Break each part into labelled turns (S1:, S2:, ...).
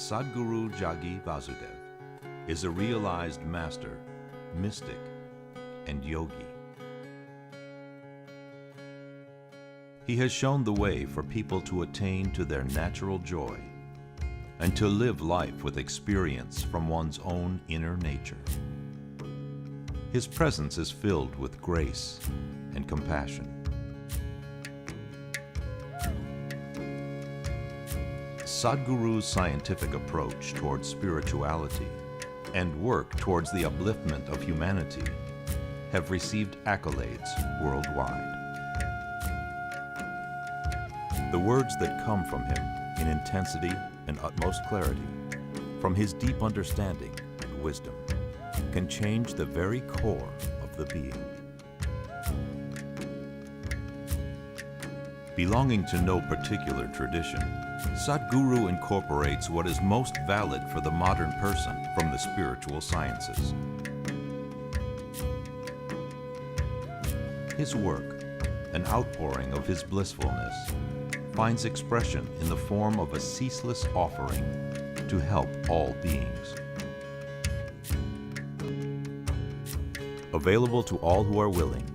S1: Sadhguru Jagi Vasudev is a realized master, mystic, and yogi. He has shown the way for people to attain to their natural joy and to live life with experience from one's own inner nature. His presence is filled with grace and compassion. Sadhguru's scientific approach towards spirituality and work towards the upliftment of humanity have received accolades worldwide. The words that come from him in intensity and utmost clarity, from his deep understanding and wisdom, can change the very core of the being. Belonging to no particular tradition, Sadhguru incorporates what is most valid for the modern person from the spiritual sciences. His work, an outpouring of his blissfulness, finds expression in the form of a ceaseless offering to help all beings. Available to all who are willing,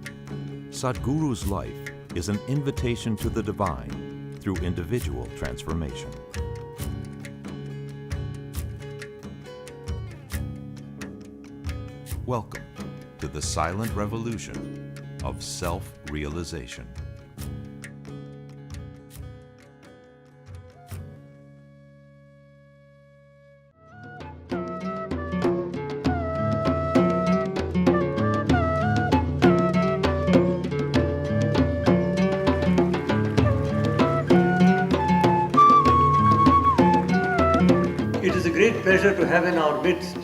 S1: Sadhguru's life is an invitation to the divine through individual transformation. Welcome to the silent revolution of self-realization.
S2: It is a great pleasure to have in our midst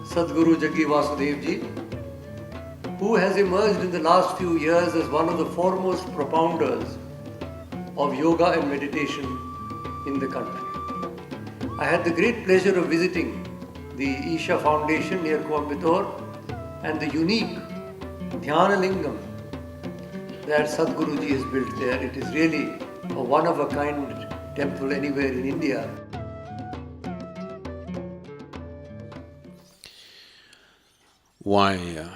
S2: Sadhguru Jagi Vasudev Ji, who has emerged in the last few years as one of the foremost propounders of yoga and meditation in the country. I had the great pleasure of visiting the Isha Foundation near Coimbatore and the unique Dhyana Lingam that Sadhguru Ji has built there. It is really a one-of-a-kind temple anywhere in India.
S3: Why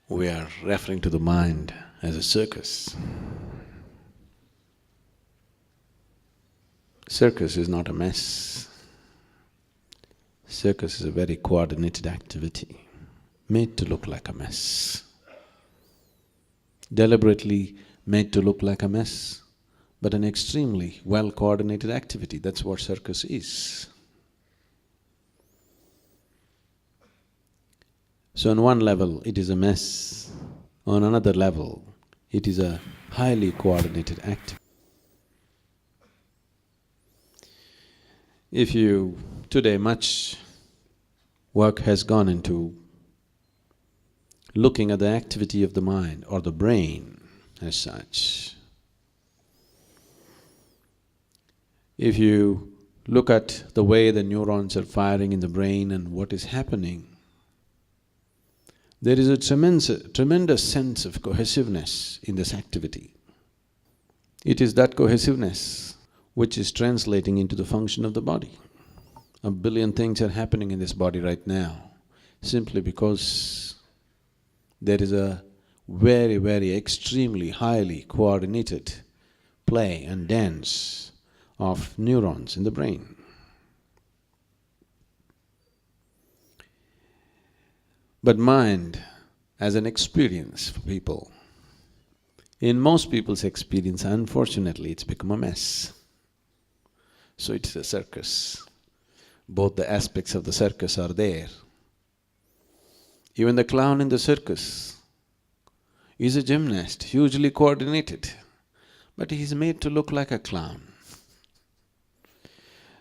S3: we are referring to the mind as a circus. Circus is not a mess. Circus is a very coordinated activity, made to look like a mess. Deliberately made to look like a mess, but an extremely well-coordinated activity. That's what circus is. So on one level, it is a mess. On another level, it is a highly coordinated act. Today much work has gone into looking at the activity of the mind or the brain as such. If you look at the way the neurons are firing in the brain and what is happening, there is a tremendous sense of cohesiveness in this activity. It is that cohesiveness which is translating into the function of the body. 1 billion things are happening in this body right now, simply because there is a very, very extremely highly coordinated play and dance of neurons in the brain. But mind as an experience for people, in most people's experience, unfortunately, it's become a mess. So it's a circus. Both the aspects of the circus are there. Even the clown in the circus is a gymnast, hugely coordinated, but he's made to look like a clown.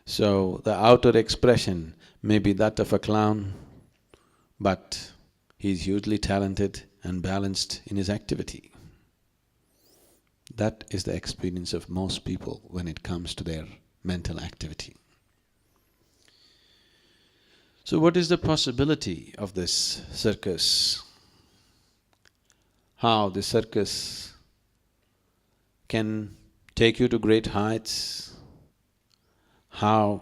S3: So the outer expression may be that of a clown, but he's hugely talented and balanced in his activity. That is the experience of most people when it comes to their mental activity. So what is the possibility of this circus? How the circus can take you to great heights how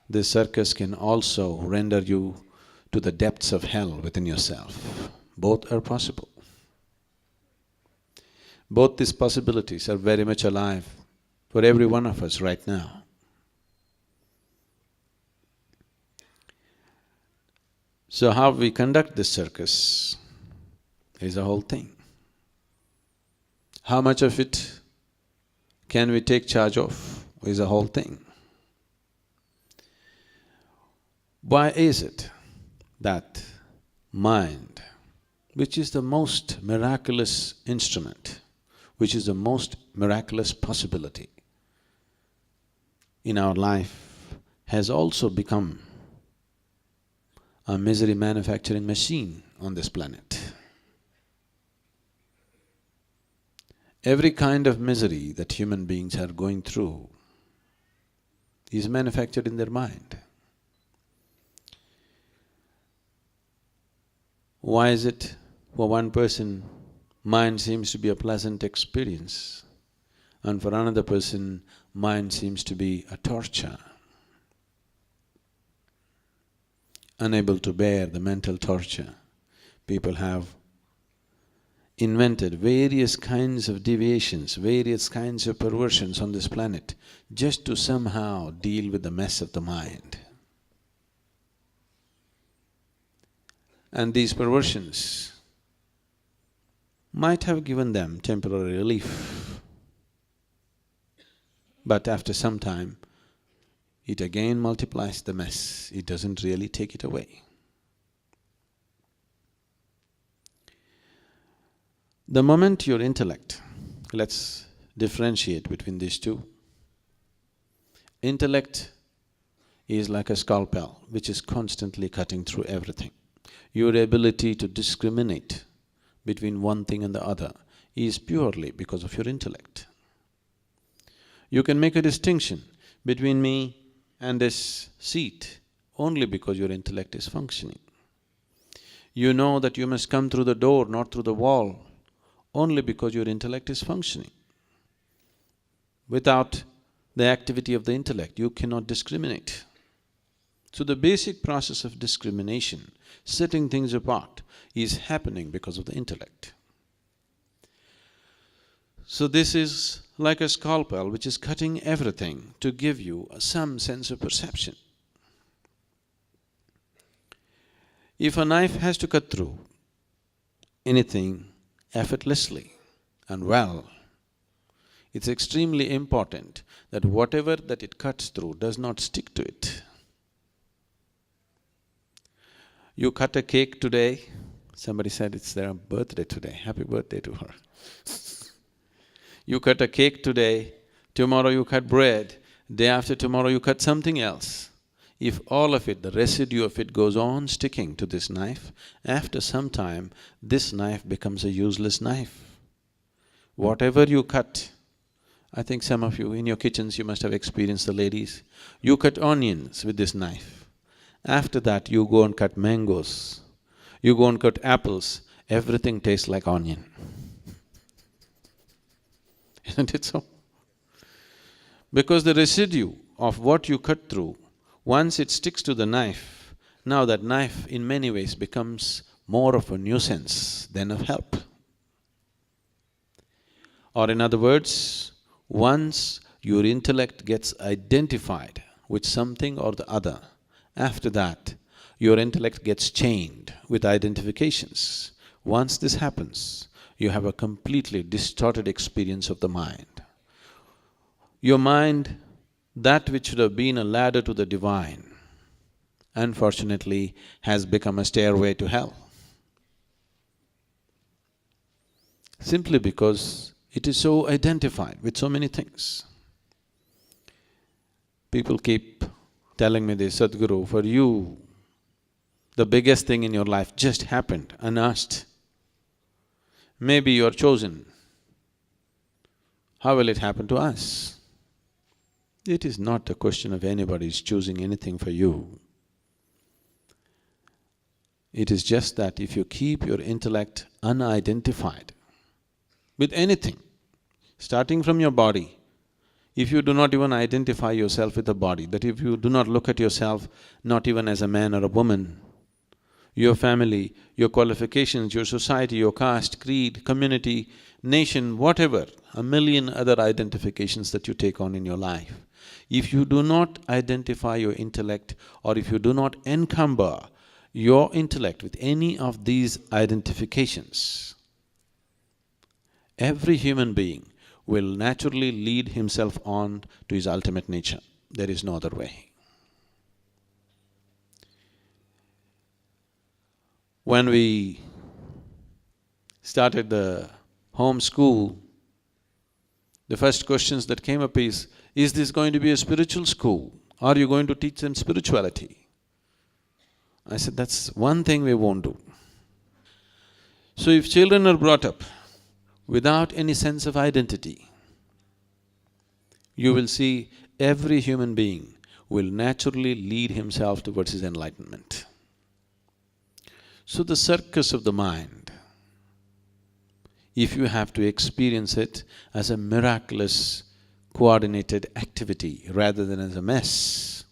S3: this circus can also render you to the depths of hell within yourself. Both are possible. Both these possibilities are very much alive for every one of us right now. So how we conduct this circus is a whole thing. How much of it can we take charge of is a whole thing. Why is it that mind, which is the most miraculous instrument, which is the most miraculous possibility in our life, has also become a misery manufacturing machine on this planet? Every kind of misery that human beings are going through is manufactured in their mind. Why is it for one person, mind seems to be a pleasant experience, and for another person, mind seems to be a torture? Unable to bear the mental torture, people have invented various kinds of deviations, various kinds of perversions on this planet just to somehow deal with the mess of the mind. And these perversions might have given them temporary relief, but after some time, it again multiplies the mess, it doesn't really take it away. The moment your intellect, let's differentiate between these two. Intellect is like a scalpel which is constantly cutting through everything. Your ability to discriminate between one thing and the other is purely because of your intellect. You can make a distinction between me and this seat only because your intellect is functioning. You know that you must come through the door, not through the wall, only because your intellect is functioning. Without the activity of the intellect, you cannot discriminate. So the basic process of discrimination, setting things apart, is happening because of the intellect. So this is like a scalpel which is cutting everything to give you some sense of perception. If a knife has to cut through anything effortlessly and well, it's extremely important that whatever that it cuts through does not stick to it. You cut a cake today, somebody said it's their birthday today, happy birthday to her. You cut a cake today, tomorrow you cut bread, day after tomorrow you cut something else. If all of it, the residue of it goes on sticking to this knife, after some time, this knife becomes a useless knife. Whatever you cut, I think some of you in your kitchens you must have experienced the ladies, you cut onions with this knife. After that you go and cut mangoes, you go and cut apples, everything tastes like onion. Isn't it so? Because the residue of what you cut through, once it sticks to the knife, now that knife in many ways becomes more of a nuisance than of help. Or in other words, once your intellect gets identified with something or the other, after that, your intellect gets chained with identifications. Once this happens, you have a completely distorted experience of the mind. Your mind, that which should have been a ladder to the divine, unfortunately has become a stairway to hell. Simply because it is so identified with so many things. People keep telling me this, Sadhguru, for you, the biggest thing in your life just happened unasked. Maybe you're chosen. How will it happen to us? It is not a question of anybody's choosing anything for you. It is just that if you keep your intellect unidentified with anything, starting from your body, if you do not even identify yourself with a body, that if you do not look at yourself not even as a man or a woman, your family, your qualifications, your society, your caste, creed, community, nation, whatever, a million other identifications that you take on in your life. If you do not identify your intellect or if you do not encumber your intellect with any of these identifications, every human being will naturally lead himself on to his ultimate nature. There is no other way. When we started the home school, the first questions that came up is this going to be a spiritual school? Are you going to teach them spirituality? I said, that's one thing we won't do. So if children are brought up without any sense of identity, you will see every human being will naturally lead himself towards his enlightenment. So the circus of the mind, if you have to experience it as a miraculous, coordinated activity rather than as a mess,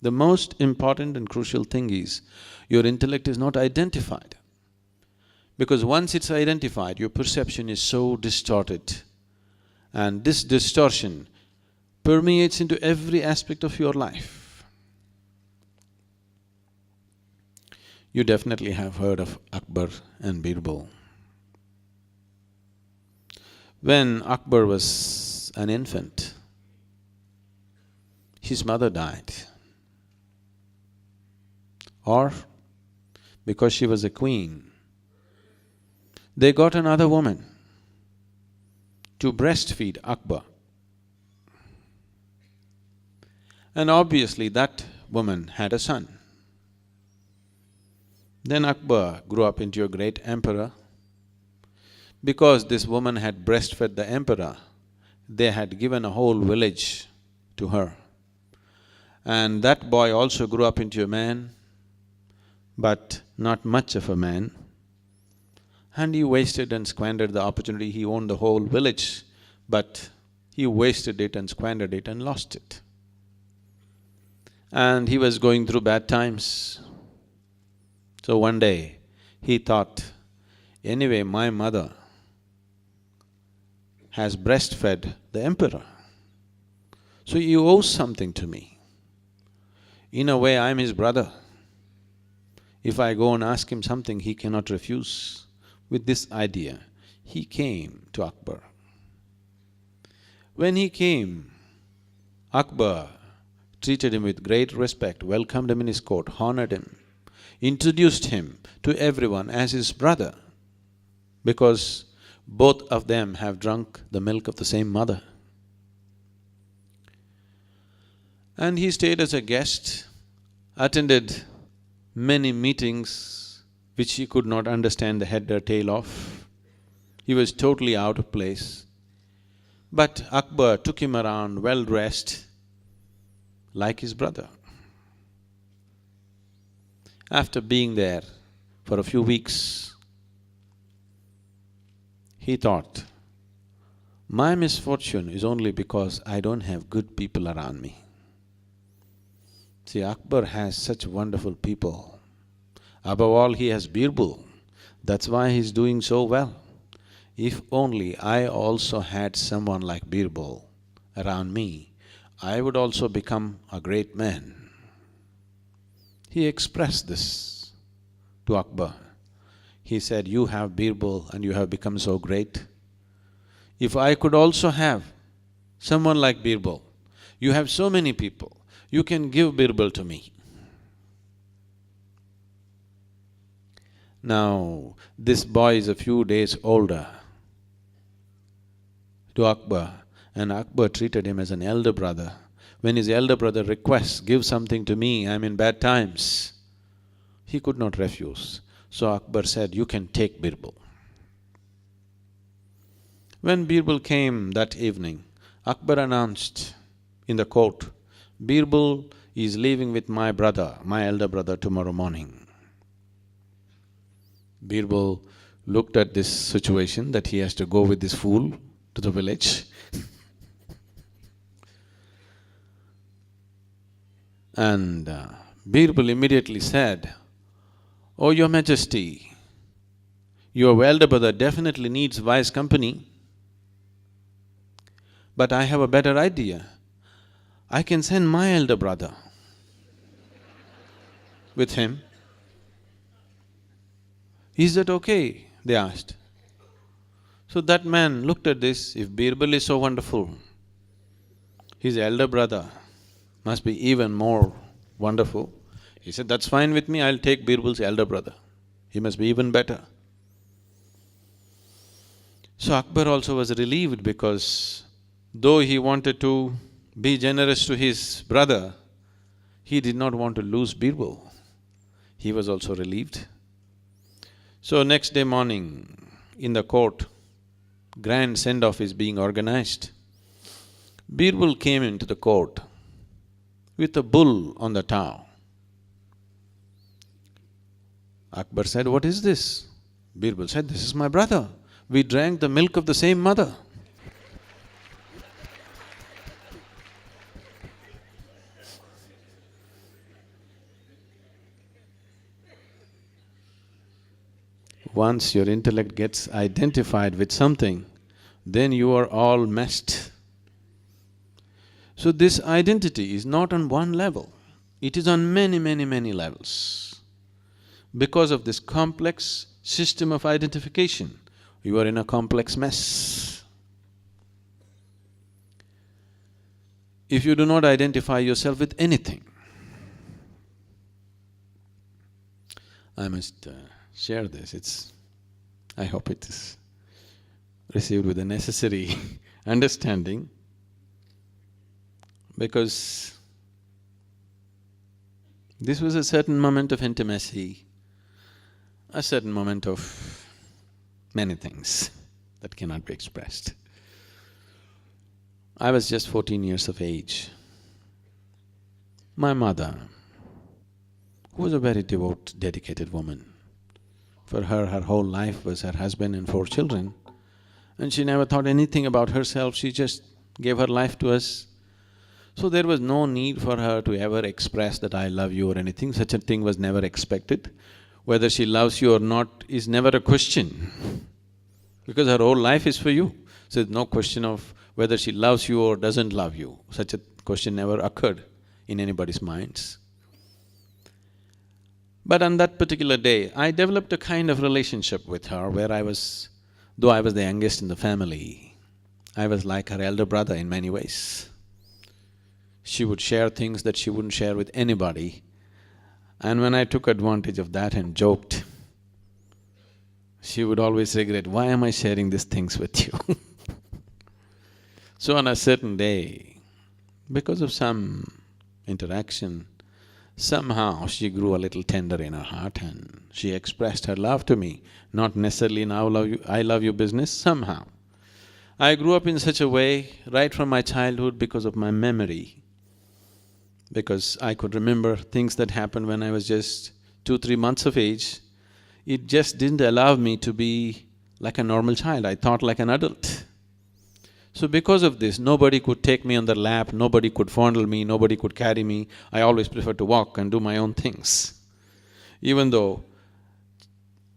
S3: the most important and crucial thing is your intellect is not identified. Because once it's identified, your perception is so distorted, and this distortion permeates into every aspect of your life. You definitely have heard of Akbar and Birbal. When Akbar was an infant, his mother died. Or because she was a queen, they got another woman to breastfeed Akbar. And obviously that woman had a son. Then Akbar grew up into a great emperor. Because this woman had breastfed the emperor, they had given a whole village to her. And that boy also grew up into a man, but not much of a man. And he wasted and squandered the opportunity. He owned the whole village, but he wasted it and squandered it and lost it. And he was going through bad times. So one day, he thought, anyway, my mother has breastfed the emperor, so he owes something to me. In a way, I'm his brother. If I go and ask him something, he cannot refuse. With this idea, he came to Akbar. When he came, Akbar treated him with great respect, welcomed him in his court, honored him, introduced him to everyone as his brother, because both of them have drunk the milk of the same mother. And he stayed as a guest, attended many meetings which he could not understand the head or tail of. He was totally out of place. But Akbar took him around well-dressed, like his brother. After being there for a few weeks, he thought, my misfortune is only because I don't have good people around me. See, Akbar has such wonderful people. Above all, he has Birbal. That's why he's doing so well. If only I also had someone like Birbal around me, I would also become a great man. He expressed this to Akbar. He said, you have Birbal and you have become so great. If I could also have someone like Birbal, you have so many people, you can give Birbal to me. Now, this boy is a few days older to Akbar, and Akbar treated him as an elder brother. When his elder brother requests, give something to me, I'm in bad times, he could not refuse. So Akbar said, you can take Birbal. When Birbal came that evening, Akbar announced in the court, Birbal is leaving with my brother, my elder brother, tomorrow morning. Birbal looked at this situation that he has to go with this fool to the village And Birbal immediately said, "Oh, Your Majesty, your elder brother definitely needs wise company, but I have a better idea. I can send my elder brother with him." "Is that okay?" they asked. So that man looked at this, if Birbal is so wonderful, his elder brother must be even more wonderful. He said, "That's fine with me, I'll take Birbal's elder brother. He must be even better." So Akbar also was relieved because though he wanted to be generous to his brother, he did not want to lose Birbal. He was also relieved. So next day morning, in the court, grand send-off is being organized. Birbal came into the court with a bull on the tow. Akbar said, "What is this?" Birbal said, "This is my brother. We drank the milk of the same mother." Once your intellect gets identified with something, then you are all messed. So this identity is not on one level, it is on many, many, many levels. Because of this complex system of identification, you are in a complex mess. If you do not identify yourself with anything, I must share this, I hope it is received with the necessary understanding, because this was a certain moment of intimacy, a certain moment of many things that cannot be expressed. I was just 14 years of age. My mother, who was a very devout, dedicated woman, for her, her whole life was her husband and 4 children, and she never thought anything about herself, she just gave her life to us. So there was no need for her to ever express that I love you or anything, such a thing was never expected. Whether she loves you or not is never a question, because her whole life is for you. So there's no question of whether she loves you or doesn't love you, such a question never occurred in anybody's minds. But on that particular day, I developed a kind of relationship with her where though I was the youngest in the family, I was like her elder brother in many ways. She would share things that she wouldn't share with anybody, and when I took advantage of that and joked, she would always regret, "Why am I sharing these things with you?" So on a certain day, because of some interaction, somehow she grew a little tender in her heart and she expressed her love to me, not necessarily in I love you business, somehow. I grew up in such a way right from my childhood because of my memory, because I could remember things that happened when I was just 2-3 months of age. It just didn't allow me to be like a normal child, I thought like an adult. So because of this, nobody could take me on their lap, nobody could fondle me, nobody could carry me. I always preferred to walk and do my own things. Even though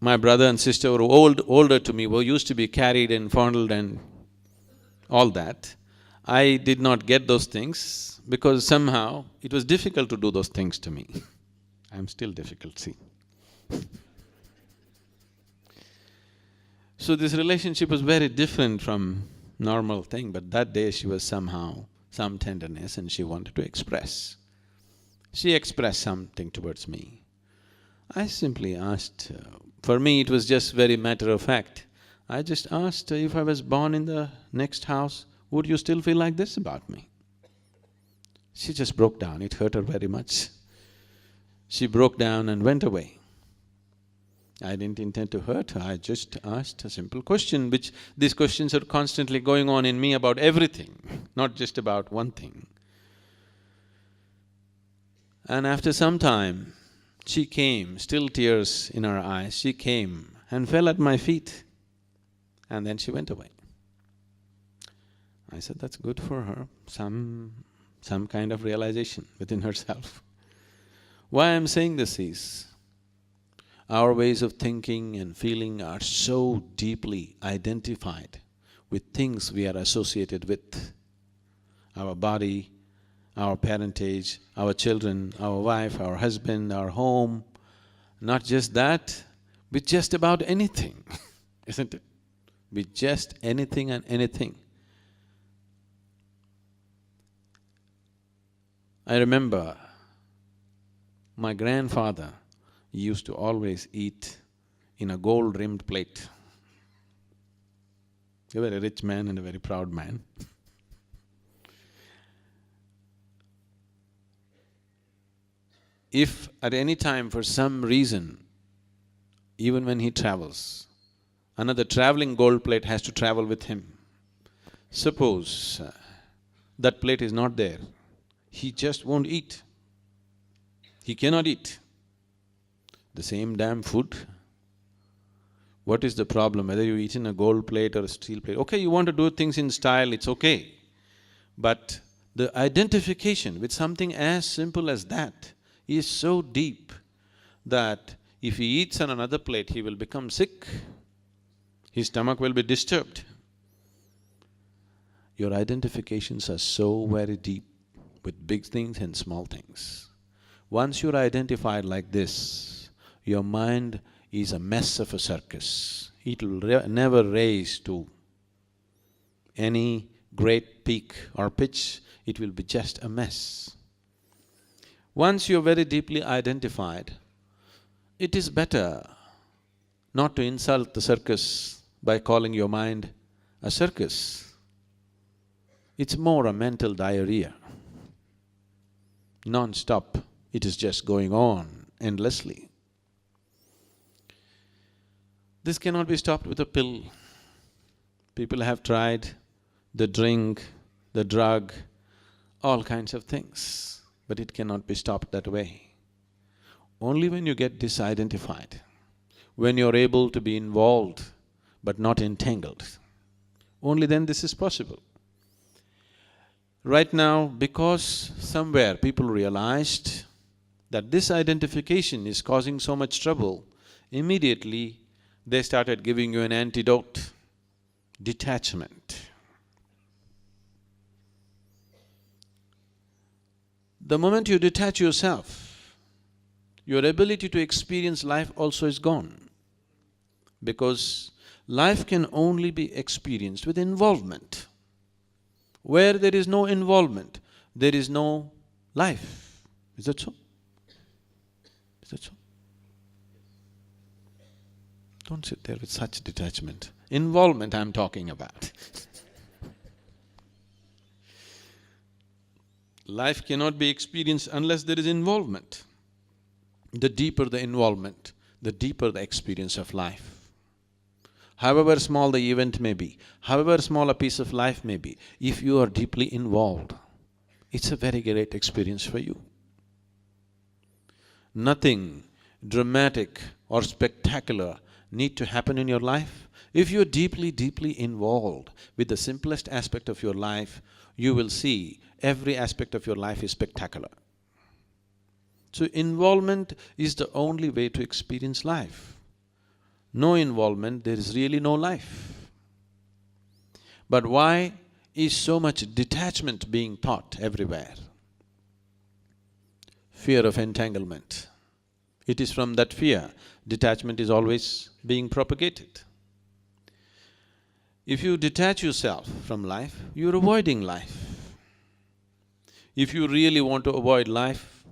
S3: my brother and sister were older to me, were used to be carried and fondled and all that, I did not get those things because somehow it was difficult to do those things to me. I'm still difficult, see. So this relationship was very different from normal thing, but that day she was somehow, some tenderness and she wanted to express. She expressed something towards me. I simply asked, for me it was just very matter of fact. I just asked, if I was born in the next house, would you still feel like this about me? She just broke down, it hurt her very much. She broke down and went away. I didn't intend to hurt her, I just asked a simple question, which these questions are constantly going on in me about everything, not just about one thing. And after some time, she came, still tears in her eyes, she came and fell at my feet, and then she went away. I said, that's good for her, some some kind of realization within herself. Why I'm saying this is, our ways of thinking and feeling are so deeply identified with things we are associated with. Our body, our parentage, our children, our wife, our husband, our home. Not just that, with just about anything, isn't it? With just anything and anything. I remember my grandfather used to always eat in a gold-rimmed plate. He was a very rich man and a very proud man. If at any time for some reason, even when he travels, another traveling gold plate has to travel with him, suppose that plate is not there, he just won't eat. He cannot eat. The same damn food. What is the problem? Whether you eat in a gold plate or a steel plate, okay, you want to do things in style, it's okay. But the identification with something as simple as that is so deep that if he eats on another plate, he will become sick, his stomach will be disturbed. Your identifications are so very deep with big things and small things. Once you're identified like this, your mind is a mess of a circus. It will never raise to any great peak or pitch, it will be just a mess. Once you're very deeply identified, it is better not to insult the circus by calling your mind a circus. It's more a mental diarrhea. Non-stop, it is just going on endlessly. This cannot be stopped with a pill. People have tried the drink, the drug, all kinds of things, but it cannot be stopped that way. Only when you get disidentified, when you're able to be involved but not entangled, only then this is possible. Right now, because somewhere people realized that this identification is causing so much trouble, immediately they started giving you an antidote: detachment. The moment you detach yourself, your ability to experience life also is gone, because life can only be experienced with involvement. Where there is no involvement, there is no life. Is that so? Is that so? Don't sit there with such detachment. Involvement I'm talking about. Life cannot be experienced unless there is involvement. The deeper the involvement, the deeper the experience of life. However small the event may be, however small a piece of life may be, if you are deeply involved, it's a very great experience for you. Nothing dramatic or spectacular need to happen in your life. If you're deeply, deeply involved with the simplest aspect of your life, you will see every aspect of your life is spectacular. So involvement is the only way to experience life. No involvement, there is really no life. But why is so much detachment being taught everywhere? Fear of entanglement. It is from that fear detachment is always being propagated. If you detach yourself from life, you're avoiding life. If you really want to avoid life,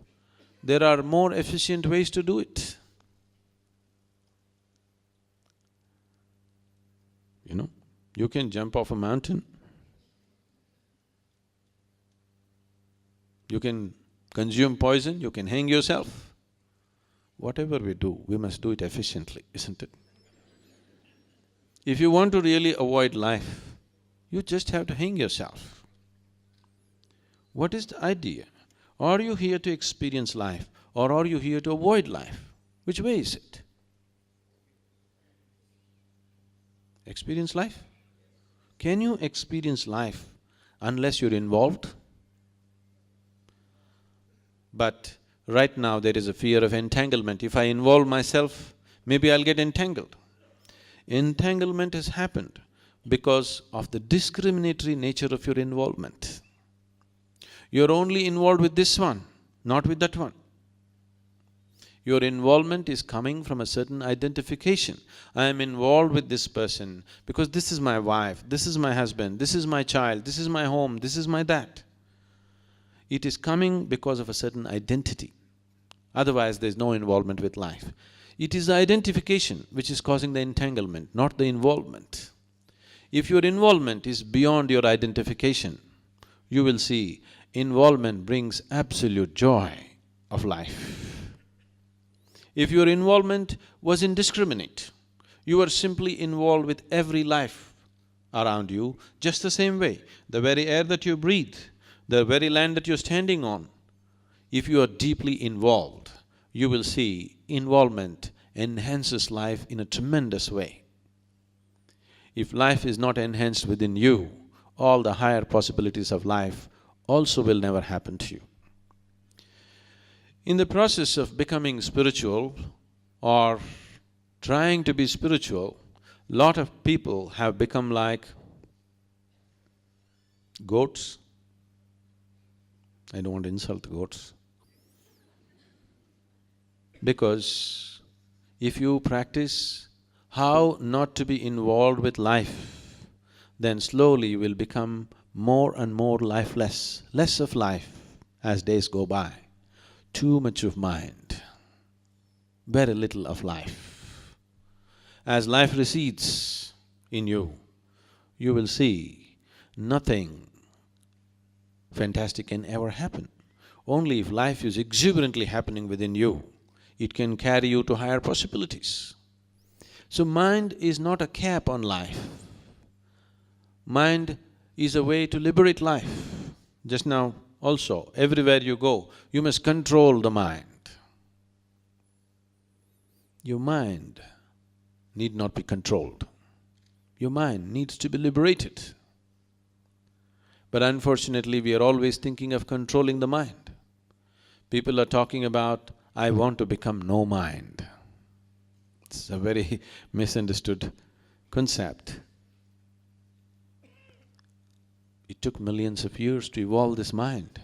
S3: there are more efficient ways to do it. You know, you can jump off a mountain. You can consume poison, you can hang yourself. Whatever we do, we must do it efficiently, isn't it? If you want to really avoid life, you just have to hang yourself. What is the idea? Are you here to experience life or are you here to avoid life? Which way is it? Experience life? Can you experience life unless you're involved? But right now there is a fear of entanglement. If I involve myself, maybe I'll get entangled. Entanglement has happened because of the discriminatory nature of your involvement. You're only involved with this one, not with that one. Your involvement is coming from a certain identification. I am involved with this person because this is my wife, this is my husband, this is my child, this is my home, this is my that. It is coming because of a certain identity. Otherwise, there's no involvement with life. It is the identification which is causing the entanglement, not the involvement. If your involvement is beyond your identification, you will see involvement brings absolute joy of life. If your involvement was indiscriminate, you were simply involved with every life around you just the same way. The very air that you breathe, the very land that you're standing on, if you are deeply involved, you will see involvement enhances life in a tremendous way. If life is not enhanced within you, all the higher possibilities of life also will never happen to you. In the process of becoming spiritual or trying to be spiritual, lot of people have become like goats. I don't want to insult goats. Because if you practice how not to be involved with life, then slowly you will become more and more lifeless, less of life as days go by. Too much of mind, very little of life. As life recedes in you, you will see nothing fantastic can ever happen. Only if life is exuberantly happening within you, it can carry you to higher possibilities. So mind is not a cap on life. Mind is a way to liberate life. Just now also, everywhere you go, you must control the mind. Your mind need not be controlled. Your mind needs to be liberated. But unfortunately, we are always thinking of controlling the mind. People are talking about, I want to become no mind. It's a very misunderstood concept. It took millions of years to evolve this mind.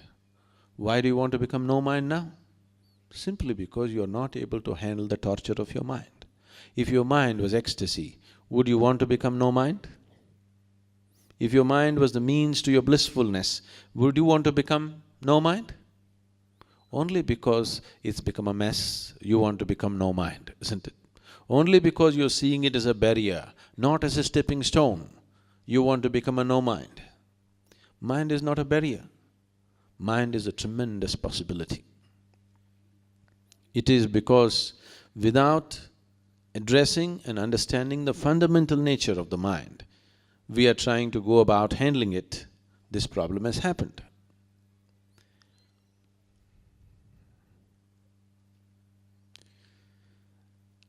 S3: Why do you want to become no mind now? Simply because you are not able to handle the torture of your mind. If your mind was ecstasy, would you want to become no mind? If your mind was the means to your blissfulness, would you want to become no mind? Only because it's become a mess, you want to become no mind, isn't it? Only because you're seeing it as a barrier, not as a stepping stone, you want to become a no mind. Mind is not a barrier. Mind is a tremendous possibility. It is because without addressing and understanding the fundamental nature of the mind, we are trying to go about handling it, this problem has happened.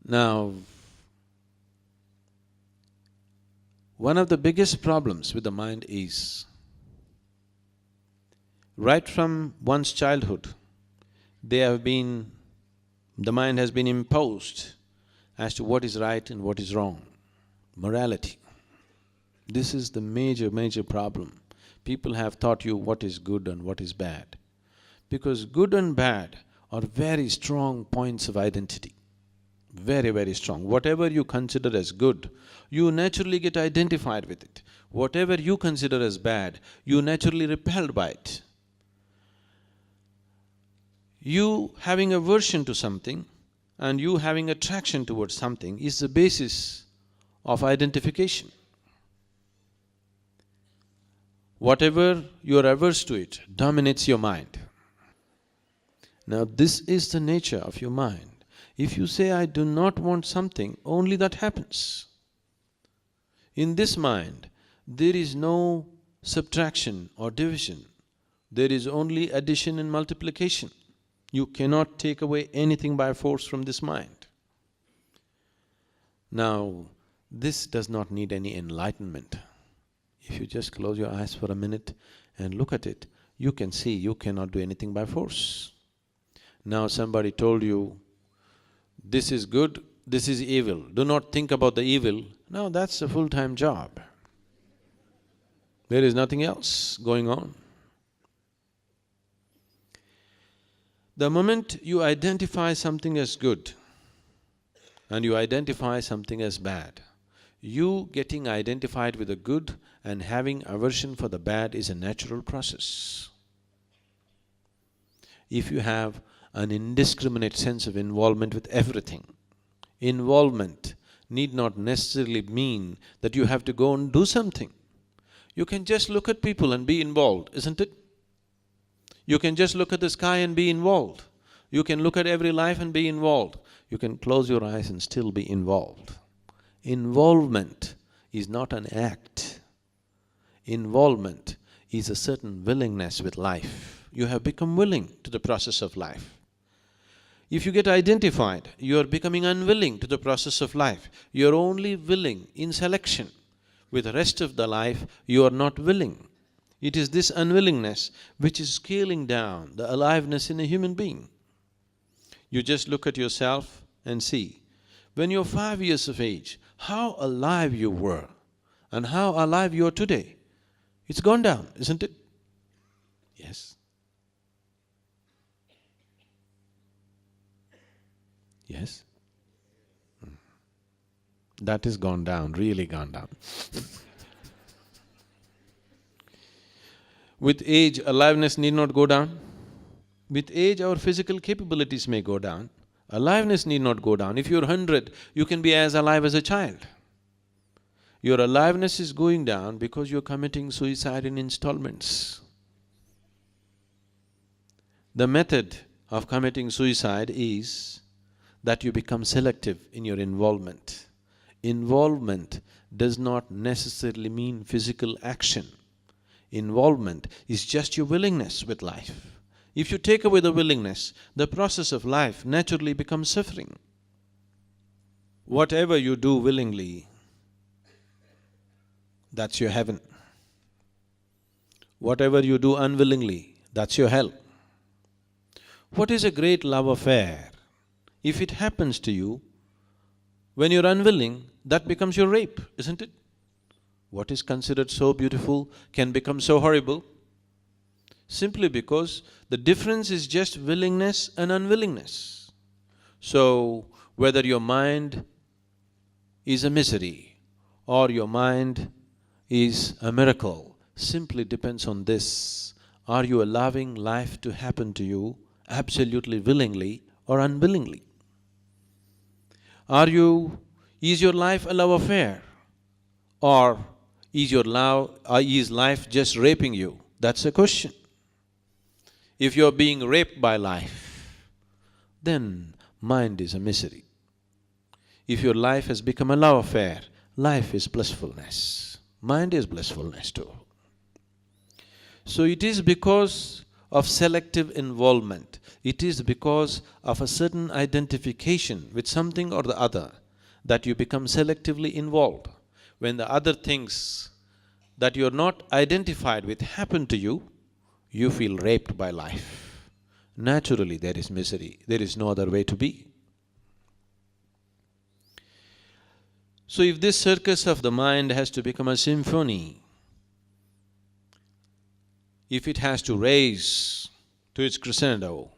S3: Now, one of the biggest problems with the mind is, right from one's childhood, the mind has been imposed as to what is right and what is wrong, morality. This is the major problem. People have taught you what is good and what is bad. Because good and bad are very strong points of identity, very strong. Whatever you consider as good, you naturally get identified with it. Whatever you consider as bad, you naturally repelled by it. You having aversion to something and you having attraction towards something is the basis of identification. Whatever you are averse to it dominates your mind. Now this is the nature of your mind. If you say, I do not want something, only that happens. In this mind, there is no subtraction or division, there is only addition and multiplication. You cannot take away anything by force from this mind. Now, this does not need any enlightenment. If you just close your eyes for a minute and look at it, you can see you cannot do anything by force. Now somebody told you, this is good, this is evil, do not think about the evil. Now that's a full-time job. There is nothing else going on. The moment you identify something as good and you identify something as bad, you getting identified with the good and having aversion for the bad is a natural process. If you have an indiscriminate sense of involvement with everything, involvement need not necessarily mean that you have to go and do something. You can just look at people and be involved, isn't it? You can just look at the sky and be involved. You can look at every life and be involved. You can close your eyes and still be involved. Involvement is not an act. Involvement is a certain willingness with life. You have become willing to the process of life. If you get identified, you are becoming unwilling to the process of life. You are only willing in selection. With the rest of the life, you are not willing. It is this unwillingness which is scaling down the aliveness in a human being. You just look at yourself and see, when you're 5 years of age, how alive you were and how alive you are today. It's gone down, isn't it? Yes. Yes? That is gone down, really gone down. With age, aliveness need not go down. With age, our physical capabilities may go down. Aliveness need not go down. If you're 100, you can be as alive as a child. Your aliveness is going down because you're committing suicide in installments. The method of committing suicide is that you become selective in your involvement. Involvement does not necessarily mean physical action. Involvement is just your willingness with life. If you take away the willingness, the process of life naturally becomes suffering. Whatever you do willingly, that's your heaven. Whatever you do unwillingly, that's your hell. What is a great love affair? If it happens to you, when you're unwilling, that becomes your rape, isn't it? What is considered so beautiful can become so horrible, simply because the difference is just willingness and unwillingness. So, whether your mind is a misery or your mind is a miracle, simply depends on this. Are you allowing life to happen to you absolutely willingly or unwillingly? Is your life a love affair? Or is life just raping you? That's a question. If you're being raped by life, then mind is a misery. If your life has become a love affair, life is blissfulness. Mind is blissfulness too. So it is because of selective involvement, it is because of a certain identification with something or the other that you become selectively involved. When the other things that you're not identified with happen to you, you feel raped by life. Naturally there is misery, there is no other way to be. So if this circus of the mind has to become a symphony, if it has to raise to its crescendo,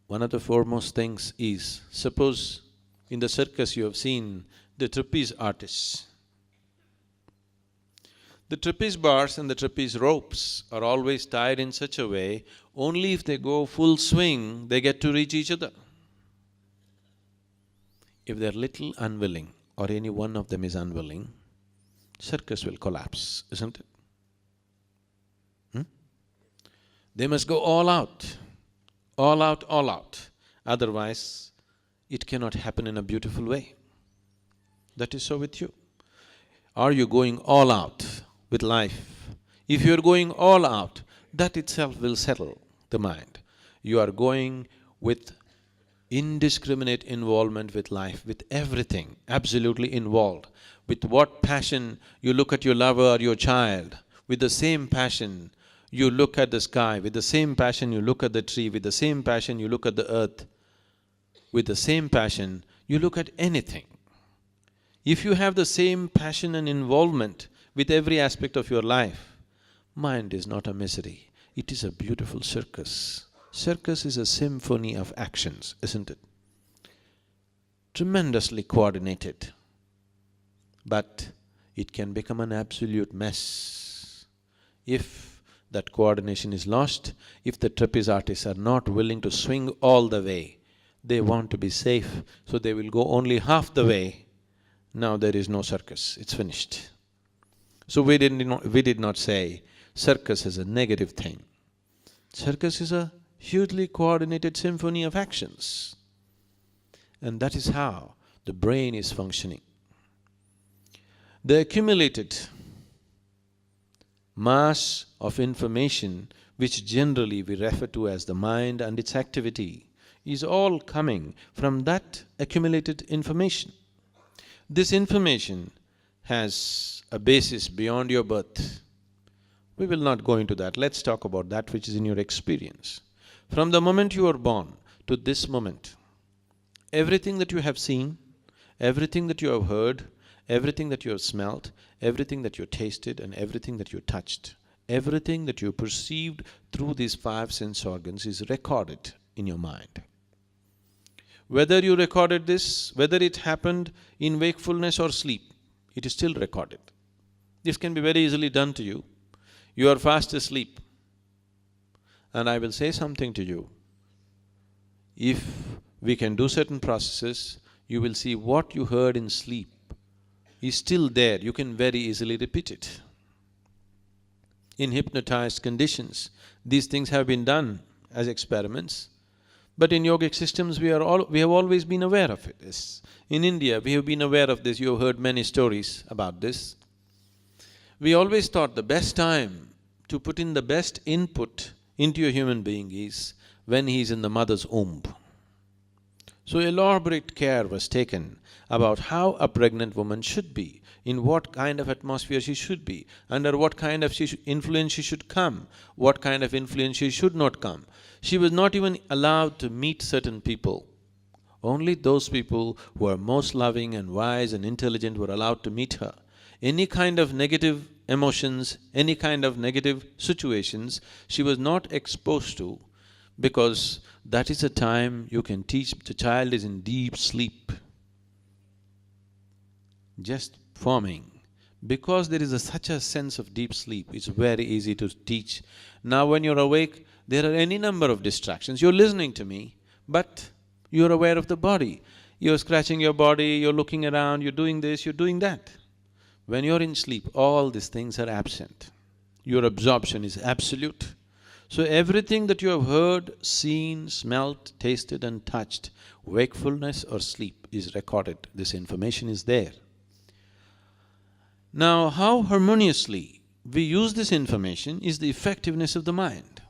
S3: one of the foremost things is, suppose in the circus you have seen the trapeze artists. The trapeze bars and the trapeze ropes are always tied in such a way, only if they go full swing, they get to reach each other. If they're little unwilling or any one of them is unwilling, circus will collapse, isn't it? They must go all out, all out, all out. Otherwise, it cannot happen in a beautiful way. That is so with you. Are you going all out with life? If you're going all out, that itself will settle the mind. You are going with indiscriminate involvement with life, with everything, absolutely involved. With what passion you look at your lover or your child, with the same passion You look at the sky, with the same passion you look at the tree, with the same passion you look at the earth, with the same passion you look at anything. If you have the same passion and involvement with every aspect of your life, mind is not a misery, it is a beautiful circus. Circus is a symphony of actions, isn't it? Tremendously coordinated, but it can become an absolute mess if that coordination is lost, if the trapeze artists are not willing to swing all the way. They want to be safe, so they will go only half the way. Now there is no circus, it's finished. So we did not say circus is a negative thing. Circus is a hugely coordinated symphony of actions. And that is how the brain is functioning. The accumulated mass of information, which generally we refer to as the mind and its activity, is all coming from that accumulated information. This information has a basis beyond your birth. We will not go into that, let's talk about that which is in your experience. From the moment you are born to this moment, everything that you have seen, everything that you have heard, everything that you have smelt, everything that you tasted and everything that you touched, everything that you perceived through these five sense organs is recorded in your mind. Whether you recorded this, whether it happened in wakefulness or sleep, it is still recorded. This can be very easily done to you. You are fast asleep, and I will say something to you. If we can do certain processes, you will see what you heard in sleep is still there, you can very easily repeat it. In hypnotized conditions, these things have been done as experiments, but in yogic systems we have always been aware of it. In India, we have been aware of this, you have heard many stories about this. We always thought the best time to put in the best input into a human being is when he is in the mother's womb. So elaborate care was taken about how a pregnant woman should be, in what kind of atmosphere she should be, under what kind of influence she should come, what kind of influence she should not come. She was not even allowed to meet certain people. Only those people who are most loving and wise and intelligent were allowed to meet her. Any kind of negative emotions, any kind of negative situations, she was not exposed to, because that is a time you can teach. The child is in deep sleep, just forming. Because there is such a sense of deep sleep, it's very easy to teach. Now when you're awake, there are any number of distractions. You're listening to me, but you're aware of the body. You're scratching your body, you're looking around, you're doing this, you're doing that. When you're in sleep, all these things are absent. Your absorption is absolute. So everything that you have heard, seen, smelt, tasted and touched, wakefulness or sleep, is recorded. This information is there. Now, how harmoniously we use this information is the effectiveness of the mind,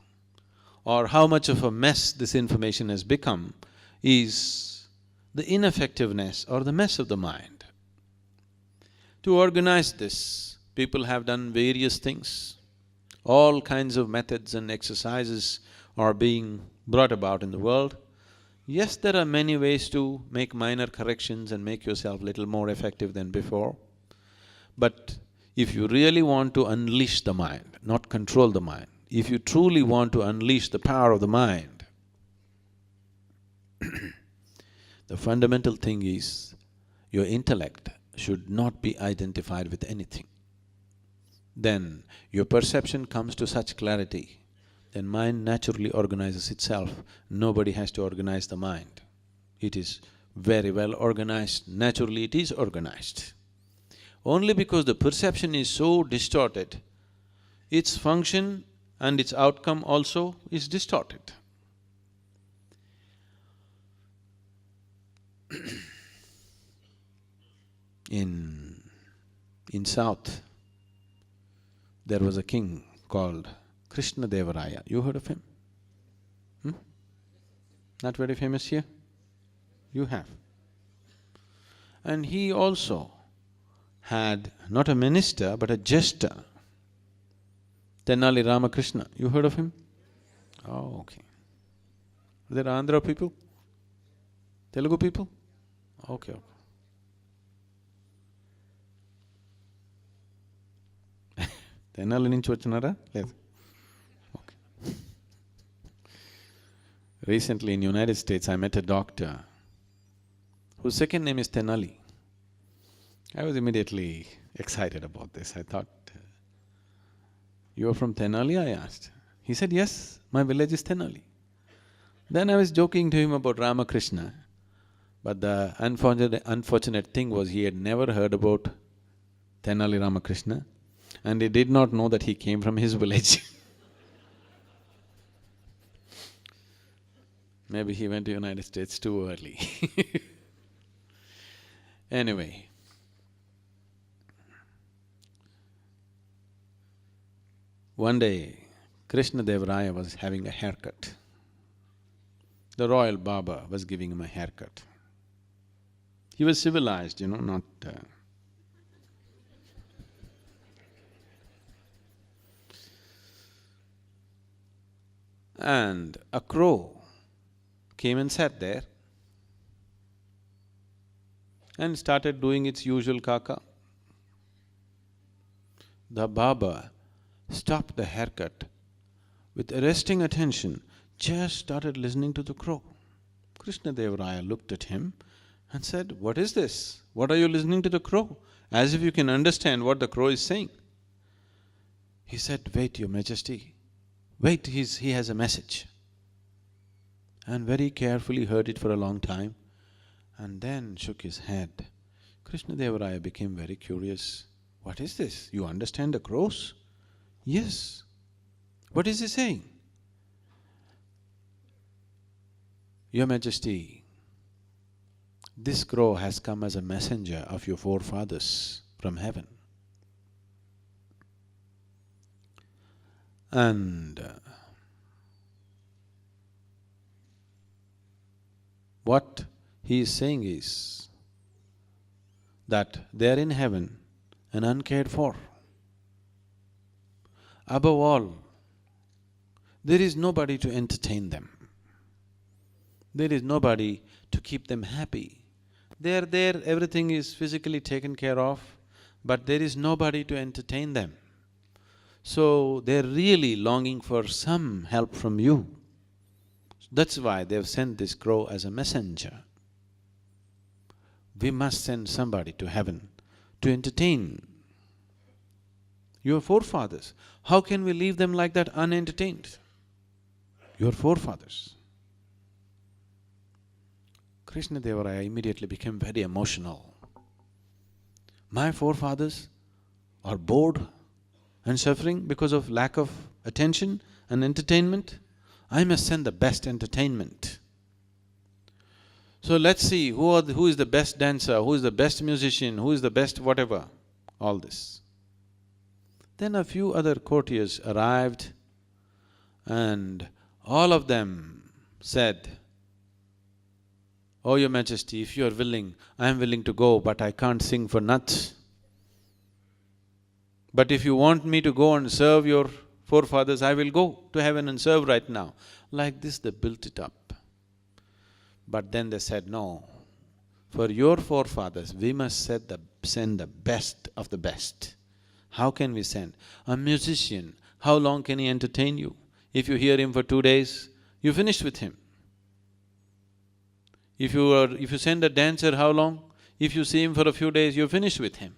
S3: or how much of a mess this information has become is the ineffectiveness or the mess of the mind. To organize this, people have done various things. All kinds of methods and exercises are being brought about in the world. Yes, there are many ways to make minor corrections and make yourself little more effective than before. But if you really want to unleash the mind, not control the mind, if you truly want to unleash the power of the mind, the fundamental thing is your intellect should not be identified with anything. Then your perception comes to such clarity, then mind naturally organizes itself. Nobody has to organize the mind. It is very well organized, naturally it is organized. Only because the perception is so distorted, its function and its outcome also is distorted. In South, there was a king called Krishna Devaraya. You heard of him? Not very famous here? You have. And he also had not a minister but a jester. Tenali Ramakrishna, you heard of him? Oh, okay. Are there Andhra people? Telugu people? Okay, okay. Tenali నుంచి వచ్చినారా? లేదు. Okay. Recently in United States, I met a doctor whose second name is Tenali. I was immediately excited about this. I thought, you are from Tenali? I asked. He said, yes, my village is Tenali. Then I was joking to him about Ramakrishna, but the unfortunate thing was he had never heard about Tenali Ramakrishna, and he did not know that he came from his village. Maybe he went to United States too early. Anyway, one day Krishna Dev Raya was having a haircut. The royal barber was giving him a haircut. He was civilized, not… And a crow came and sat there and started doing its usual kaka. The barber stopped the haircut with arresting attention, just started listening to the crow. Krishna Dev Raya looked at him and said, "What is this? What are you listening to the crow? As if you can understand what the crow is saying." He said, "Wait, Your Majesty, wait, he has a message." And very carefully heard it for a long time and then shook his head. Krishna Dev Raya became very curious. "What is this? You understand the crows?" "Yes." "What is he saying?" "Your Majesty, this crow has come as a messenger of your forefathers from heaven. And what he is saying is that they are in heaven and uncared for. Above all, there is nobody to entertain them. There is nobody to keep them happy. They are there, everything is physically taken care of, but there is nobody to entertain them. So they're really longing for some help from you. That's why they've sent this crow as a messenger. We must send somebody to heaven to entertain your forefathers. How can we leave them like that unentertained? Your forefathers. Krishna Deva Raya immediately became very emotional. My forefathers are bored and suffering because of lack of attention and entertainment? I must send the best entertainment. So let's see who is the best dancer, who is the best musician, who is the best whatever, all this. Then a few other courtiers arrived and all of them said, "Oh, Your Majesty, if you are willing, I am willing to go, but I can't sing for nuts. But if you want me to go and serve your forefathers, I will go to heaven and serve right now." Like this they built it up. But then they said, "No, for your forefathers, we must send the best of the best." How can we send? A musician, how long can he entertain you? If you hear him for 2 days, you finish with him. If you send a dancer, how long? If you see him for a few days, you finish with him.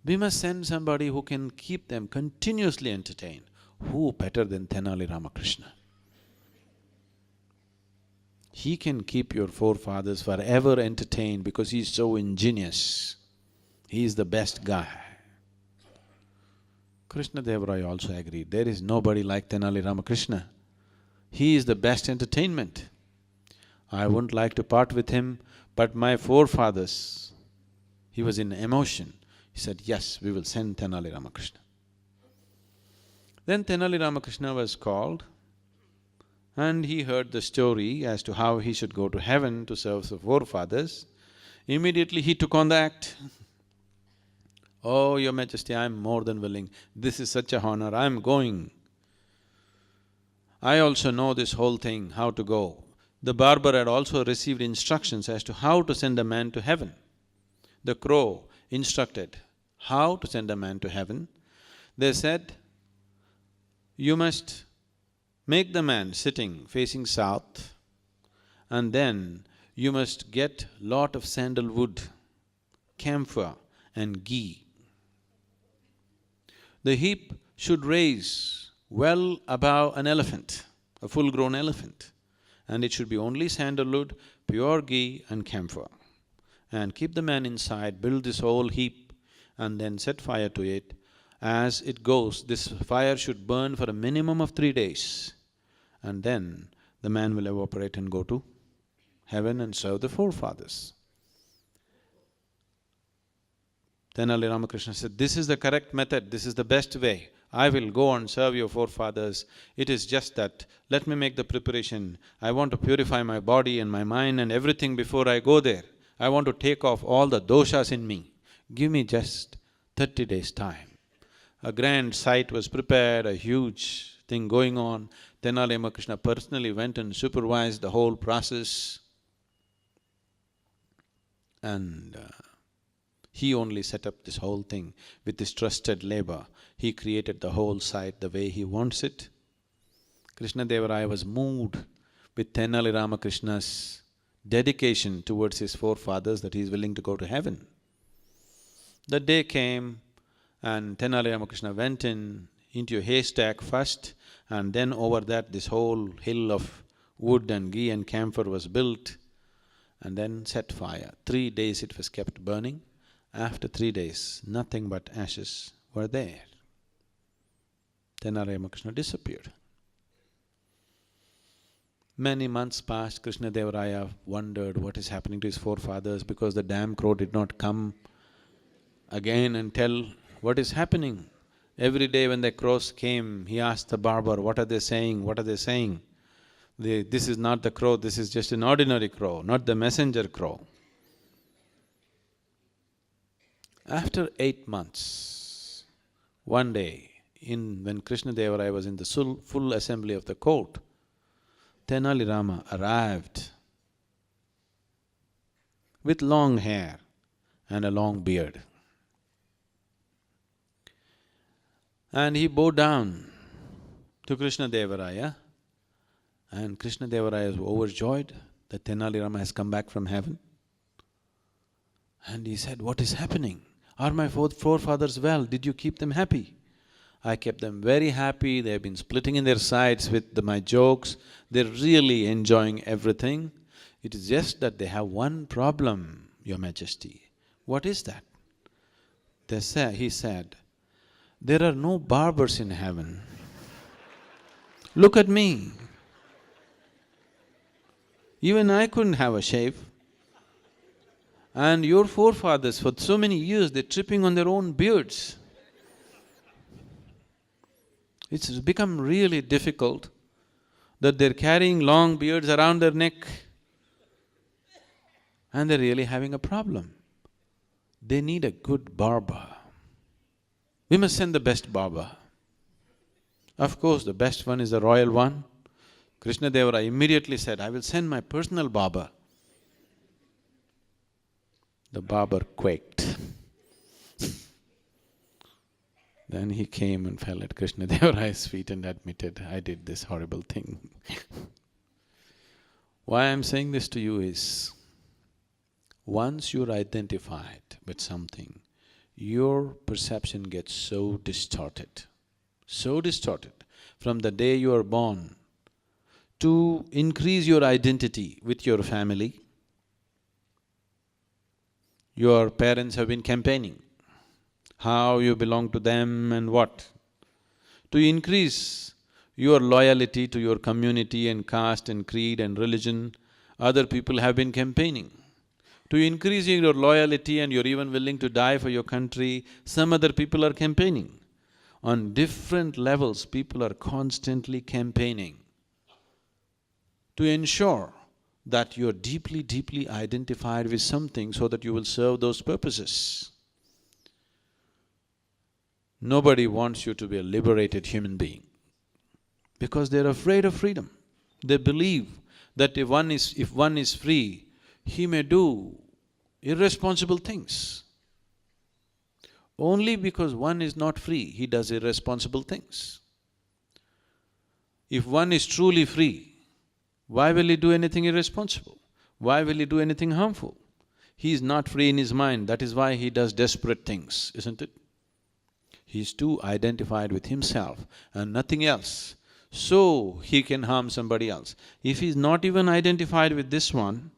S3: We must send somebody who can keep them continuously entertained. Who better than Tenali Ramakrishna? He can keep your forefathers forever entertained because he is so ingenious. He is the best guy. Krishna Deva Raya also agreed, there is nobody like Tenali Ramakrishna. He is the best entertainment. I wouldn't like to part with him, but my forefathers… He was in emotion. He said, "Yes, we will send Tenali Ramakrishna." Then Tenali Ramakrishna was called and he heard the story as to how he should go to heaven to serve the forefathers. Immediately he took on the act. "Oh, Your Majesty, I'm more than willing. This is such a honor, I'm going. I also know this whole thing, how to go." The barber had also received instructions as to how to send a man to heaven. The crow instructed how to send a man to heaven. They said, "You must make the man sitting facing south, and then you must get lot of sandalwood, camphor and ghee. The heap should raise well above an elephant, a full-grown elephant, and it should be only sandalwood, pure ghee and camphor. And keep the man inside, build this whole heap and then set fire to it. As it goes, this fire should burn for a minimum of 3 days, and then the man will evaporate and go to heaven and serve the forefathers." Tenali Ramakrishna said, "This is the correct method, this is the best way. I will go and serve your forefathers. It is just that, let me make the preparation. I want to purify my body and my mind and everything before I go there. I want to take off all the doshas in me. Give me just 30 days' time." A grand site was prepared, a huge thing going on. Tenali Ramakrishna personally went and supervised the whole process. And he only set up this whole thing with his trusted labor. He created the whole site the way he wants it. Krishna-Deva-Raya was moved with Tenali Ramakrishna's dedication towards his forefathers that he is willing to go to heaven. The day came and Tenali Ramakrishna went into a haystack first, and then over that this whole hill of wood and ghee and camphor was built, and then set fire. 3 days it was kept burning. After 3 days, nothing but ashes were there. Tenali Ramakrishna disappeared. Many months passed. Krishna-Deva-Raya wondered what is happening to his forefathers, because the damn crow did not come again and tell what is happening. Every day when the crows came, he asked the barber, "What are they saying? What are they saying?" This is not the crow, this is just an ordinary crow, not the messenger crow. After 8 months, one day, when Krishna-Deva-Raya was in the full assembly of the court, Tenali Rama arrived with long hair and a long beard. And he bowed down to Krishna-Deva-Raya, and Krishna-Deva-Raya was overjoyed that Tenali Rama has come back from heaven. And he said, "What is happening? Are my forefathers well? Did you keep them happy?" "I kept them very happy, they've been splitting in their sides with my jokes, they're really enjoying everything. It is just that they have one problem, Your Majesty." "What is that?" He said, "There are no barbers in heaven. Look at me. Even I couldn't have a shave. And your forefathers, for so many years, they're tripping on their own beards. It's become really difficult that they're carrying long beards around their neck, and they're really having a problem. They need a good barber. We must send the best barber." Of course, the best one is the royal one. Krishna-Deva-Raya immediately said, "I will send my personal barber." The barber quaked. Then he came and fell at Krishna-Deva-Raya's feet and admitted, "I did this horrible thing." Why I'm saying this to you is, once you're identified with something, your perception gets so distorted. From the day you are born, to increase your identity with your family, your parents have been campaigning, how you belong to them and what. To increase your loyalty to your community and caste and creed and religion, other people have been campaigning. To increase your loyalty and you're even willing to die for your country, some other people are campaigning. On different levels, people are constantly campaigning to ensure that you're deeply, deeply identified with something so that you will serve those purposes. Nobody wants you to be a liberated human being because they're afraid of freedom. They believe that if one is free, he may do irresponsible things. Only because one is not free, he does irresponsible things. If one is truly free, why will he do anything irresponsible? Why will he do anything harmful? He is not free in his mind, that is why he does desperate things, isn't it? He is too identified with himself and nothing else, so he can harm somebody else. If he is not even identified with this one,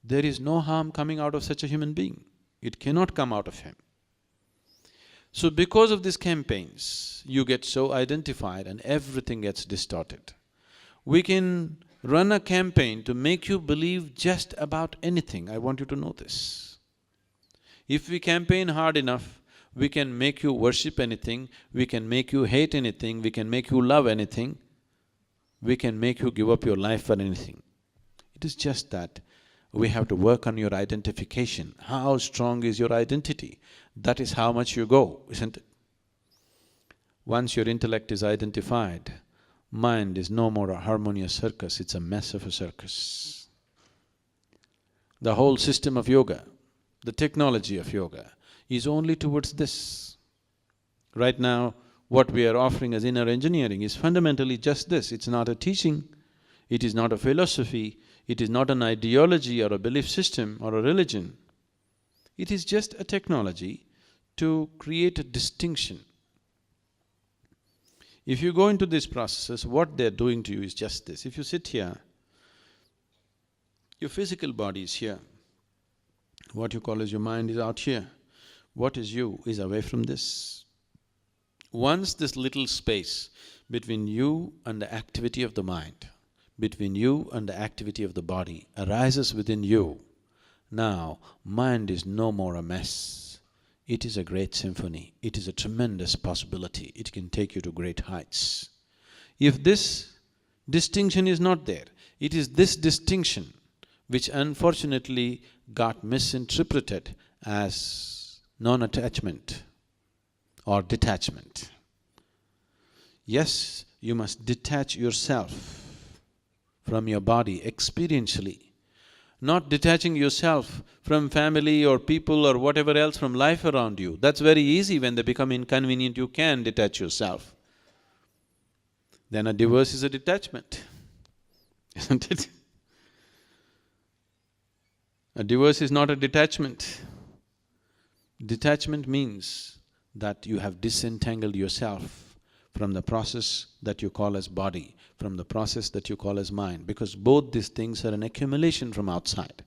S3: there is no harm coming out of such a human being. It cannot come out of him. So because of these campaigns, you get so identified and everything gets distorted. We can run a campaign to make you believe just about anything, I want you to know this. If we campaign hard enough, we can make you worship anything, we can make you hate anything, we can make you love anything, we can make you give up your life for anything. It is just that we have to work on your identification. How strong is your identity? That is how much you go, isn't it? Once your intellect is identified, mind is no more a harmonious circus, it's a mess of a circus. The whole system of yoga, the technology of yoga is only towards this. Right now, what we are offering as inner engineering is fundamentally just this. It's not a teaching, it is not a philosophy, it is not an ideology or a belief system or a religion. It is just a technology to create a distinction. If you go into these processes, what they're doing to you is just this. If you sit here, your physical body is here. What you call as your mind is out here. What is you is away from this. Once this little space between you and the activity of the mind, between you and the activity of the body arises within you, now mind is no more a mess. It is a great symphony, it is a tremendous possibility, it can take you to great heights. If this distinction is not there, it is this distinction which unfortunately got misinterpreted as non-attachment or detachment. Yes, you must detach yourself from your body experientially, not detaching yourself from family or people or whatever else from life around you. That's very easy. When they become inconvenient, you can detach yourself. Then a divorce is a detachment, isn't it? A divorce is not a detachment. Detachment means that you have disentangled yourself from the process that you call as body, from the process that you call as mind, because both these things are an accumulation from outside.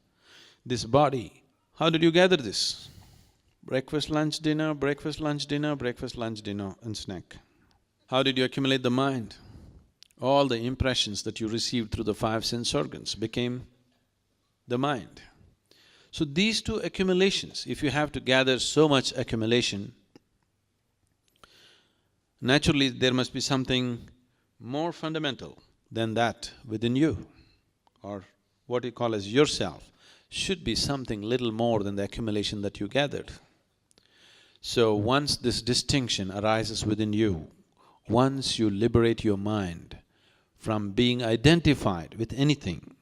S3: This body, how did you gather this? Breakfast, lunch, dinner, breakfast, lunch, dinner, breakfast, lunch, dinner and snack. How did you accumulate the mind? All the impressions that you received through the five sense organs became the mind. So these two accumulations, if you have to gather so much accumulation, naturally there must be something more fundamental than that within you, or what you call as yourself, should be something little more than the accumulation that you gathered. So once this distinction arises within you, once you liberate your mind from being identified with anything,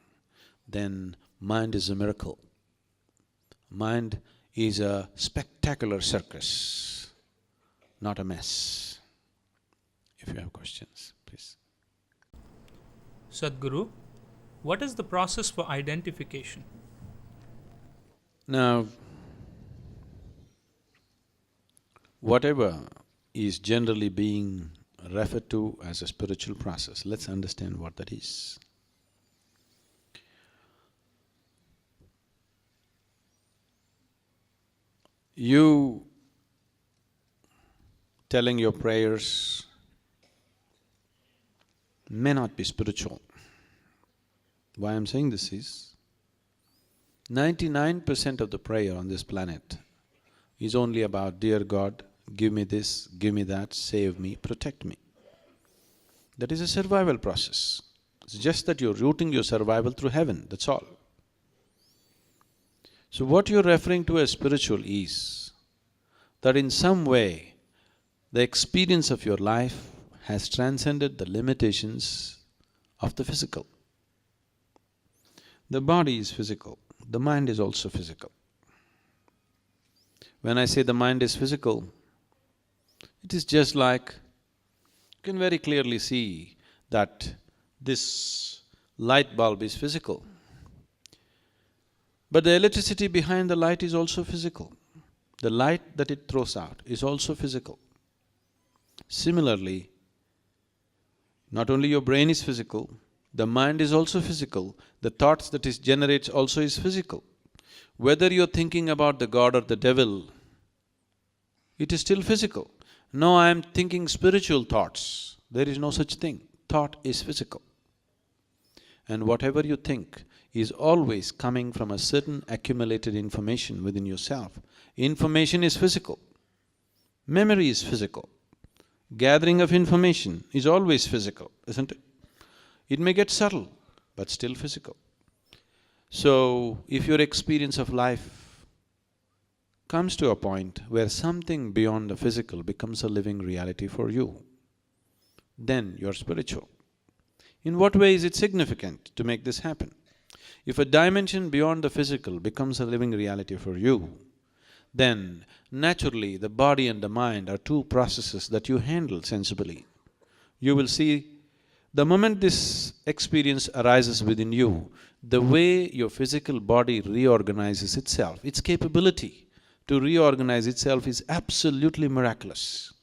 S3: then mind is a miracle. Mind is a spectacular circus, not a mess. If you have questions, please.
S4: Sadhguru, what is the process for identification?
S3: Now, whatever is generally being referred to as a spiritual process, let's understand what that is. You telling your prayers may not be spiritual. Why I'm saying this is, 99% of the prayer on this planet is only about, dear God, give me this, give me that, save me, protect me. That is a survival process. It's just that you're routing your survival through heaven, that's all. So what you're referring to as spiritual is that in some way, the experience of your life has transcended the limitations of the physical. The body is physical, the mind is also physical. When I say the mind is physical, it is just like, you can very clearly see that this light bulb is physical. But the electricity behind the light is also physical. The light that it throws out is also physical. Similarly, not only your brain is physical, the mind is also physical, the thoughts that it generates also is physical. Whether you're thinking about the God or the devil, it is still physical. No, I'm thinking spiritual thoughts. There is no such thing. Thought is physical. And whatever you think is always coming from a certain accumulated information within yourself. Information is physical. Memory is physical. Gathering of information is always physical, isn't it? It may get subtle, but still physical. So, if your experience of life comes to a point where something beyond the physical becomes a living reality for you, then you're spiritual. In what way is it significant to make this happen? If a dimension beyond the physical becomes a living reality for you, then naturally the body and the mind are two processes that you handle sensibly. You will see, the moment this experience arises within you, the way your physical body reorganizes itself, its capability to reorganize itself is absolutely miraculous.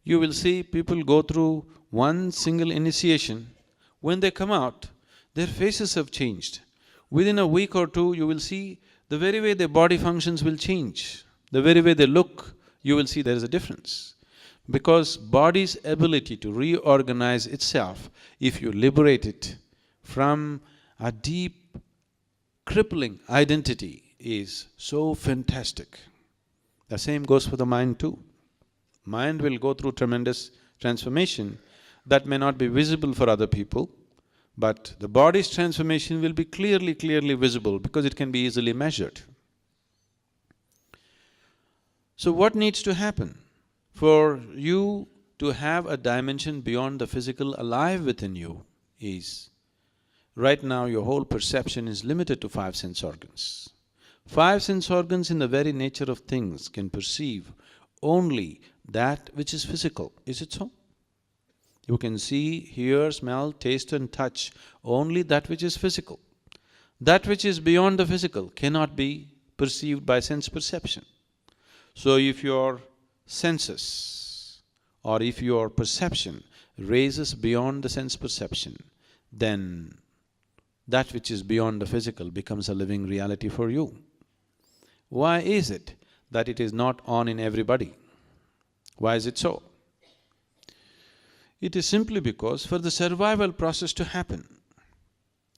S3: You will see people go through one single initiation, when they come out, their faces have changed. Within a week or two, you will see the very way their body functions will change. The very way they look, you will see there is a difference. Because body's ability to reorganize itself, if you liberate it from a deep, crippling identity, is so fantastic. The same goes for the mind too. Mind will go through tremendous transformation that may not be visible for other people, but the body's transformation will be clearly visible because it can be easily measured. So what needs to happen? For you to have a dimension beyond the physical alive within you is, right now your whole perception is limited to 5 sense organs. 5 sense organs in the very nature of things can perceive only that which is physical, is it so? You can see, hear, smell, taste and touch only that which is physical. That which is beyond the physical cannot be perceived by sense perception. So if your senses or if your perception raises beyond the sense perception, then that which is beyond the physical becomes a living reality for you. Why is it that it is not on in everybody? Why is it so? It is simply because for the survival process to happen,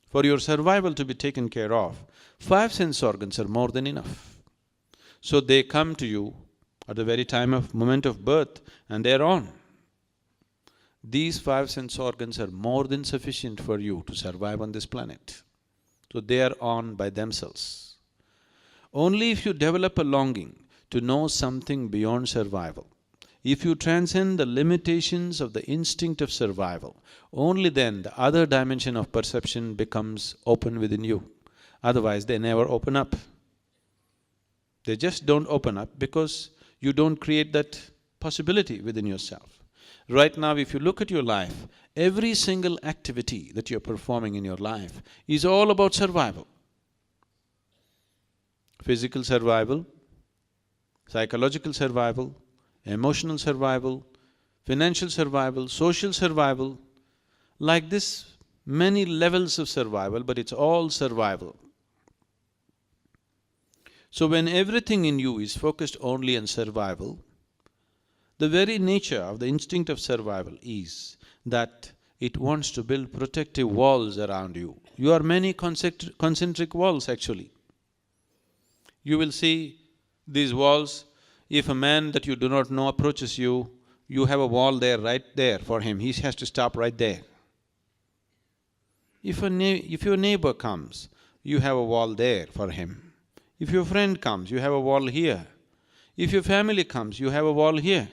S3: for your survival to be taken care of, 5 sense organs are more than enough. So they come to you at the very moment of birth and they're on. These 5 sense organs are more than sufficient for you to survive on this planet. So they are on by themselves. Only if you develop a longing to know something beyond survival, if you transcend the limitations of the instinct of survival, only then the other dimension of perception becomes open within you. Otherwise, they never open up. They just don't open up because you don't create that possibility within yourself. Right now, if you look at your life, every single activity that you're performing in your life is all about survival. Physical survival, psychological survival, emotional survival, financial survival, social survival, like this, many levels of survival, but it's all survival. So when everything in you is focused only on survival, the very nature of the instinct of survival is that it wants to build protective walls around you. You are many concentric walls actually. You will see these walls. If a man that you do not know approaches you, you have a wall there, right there for him, he has to stop right there. If your neighbor comes, you have a wall there for him. If your friend comes, you have a wall here. If your family comes, you have a wall here,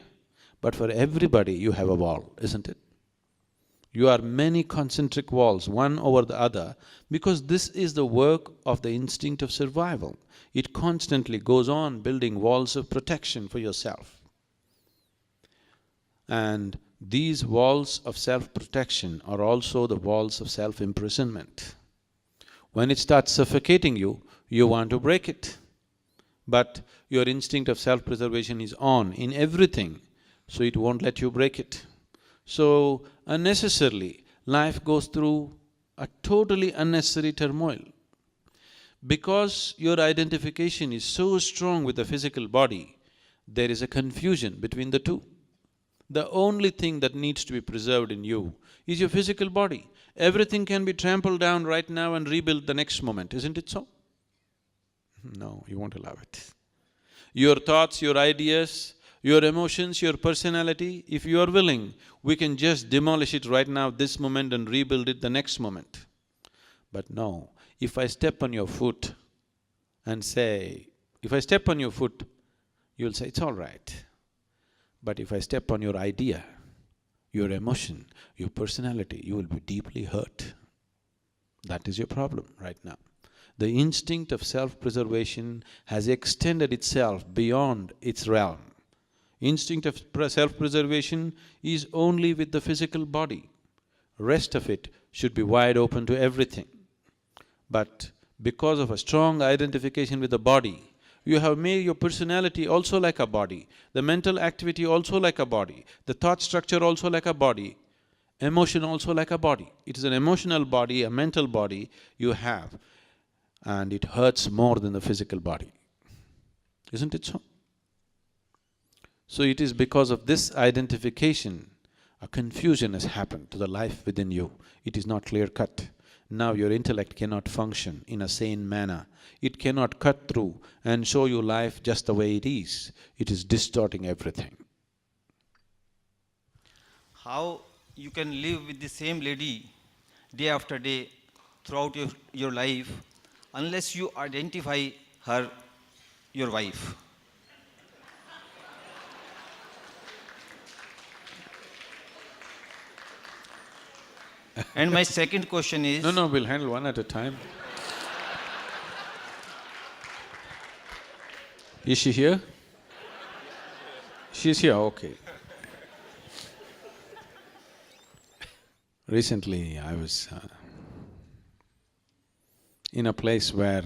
S3: but for everybody you have a wall, isn't it? You are many concentric walls, one over the other, because this is the work of the instinct of survival. It constantly goes on building walls of protection for yourself. And these walls of self-protection are also the walls of self-imprisonment. When it starts suffocating you, you want to break it. But your instinct of self-preservation is on in everything, so it won't let you break it. So, unnecessarily, life goes through a totally unnecessary turmoil. Because your identification is so strong with the physical body, there is a confusion between the two. The only thing that needs to be preserved in you is your physical body. Everything can be trampled down right now and rebuilt the next moment, isn't it so? No, you won't allow it. Your thoughts, your ideas, your emotions, your personality, if you are willing, we can just demolish it right now, this moment, and rebuild it the next moment. But no, if I step on your foot and say… if I step on your foot, you'll say, it's all right. But if I step on your idea, your emotion, your personality, you will be deeply hurt. That is your problem right now. The instinct of self-preservation has extended itself beyond its realm. Instinct of self-preservation is only with the physical body. Rest of it should be wide open to everything. But because of a strong identification with the body, you have made your personality also like a body, the mental activity also like a body, the thought structure also like a body, emotion also like a body. It is an emotional body, a mental body you have, and it hurts more than the physical body. Isn't it so? So it is because of this identification, a confusion has happened to the life within you. It is not clear-cut. Now your intellect cannot function in a sane manner. It cannot cut through and show you life just the way it is. It is distorting everything.
S5: How you can live with the same lady day after day throughout your life unless you identify her your wife? And my second question is…
S3: No, we'll handle one at a time. Is she here? She's here, okay. Recently, I was in a place where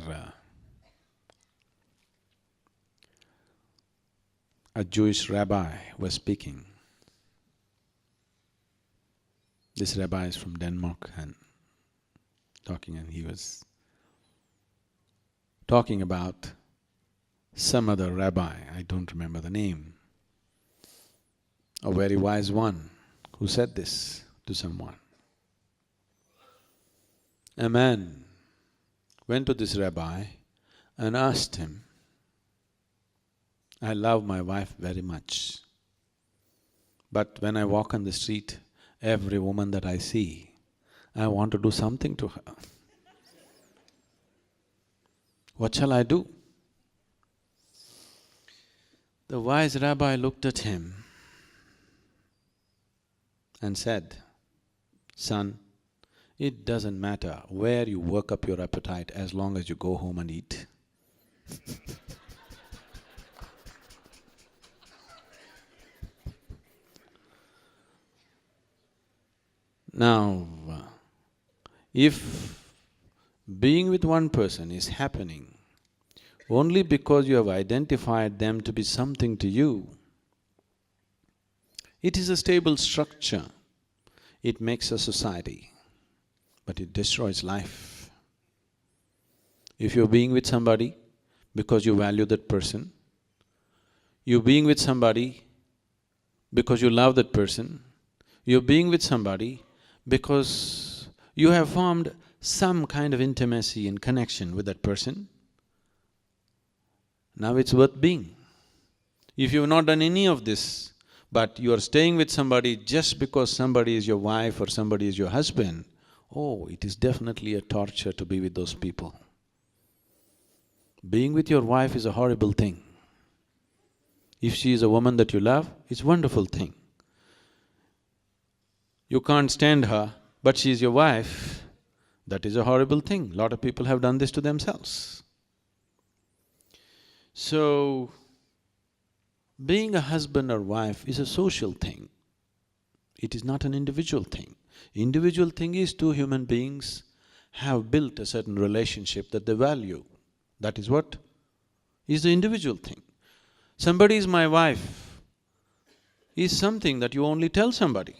S3: a Jewish rabbi was speaking. This rabbi is from Denmark and he was talking about some other rabbi, I don't remember the name, a very wise one who said this to someone. A man went to this rabbi and asked him, I love my wife very much, but when I walk on the street, every woman that I see, I want to do something to her. What shall I do? The wise rabbi looked at him and said, son, it doesn't matter where you work up your appetite as long as you go home and eat. Now, if being with one person is happening only because you have identified them to be something to you, it is a stable structure, it makes a society, but it destroys life. If you're being with somebody because you value that person, you're being with somebody because you love that person, you're being with somebody because you have formed some kind of intimacy and connection with that person, now it's worth being. If you've not done any of this, but you are staying with somebody just because somebody is your wife or somebody is your husband, oh, it is definitely a torture to be with those people. Being with your wife is a horrible thing. If she is a woman that you love, it's a wonderful thing. You can't stand her, but she is your wife, that is a horrible thing. Lot of people have done this to themselves. So, being a husband or wife is a social thing. It is not an individual thing. Individual thing is two human beings have built a certain relationship that they value. That is what is the individual thing. Somebody is my wife is something that you only tell somebody.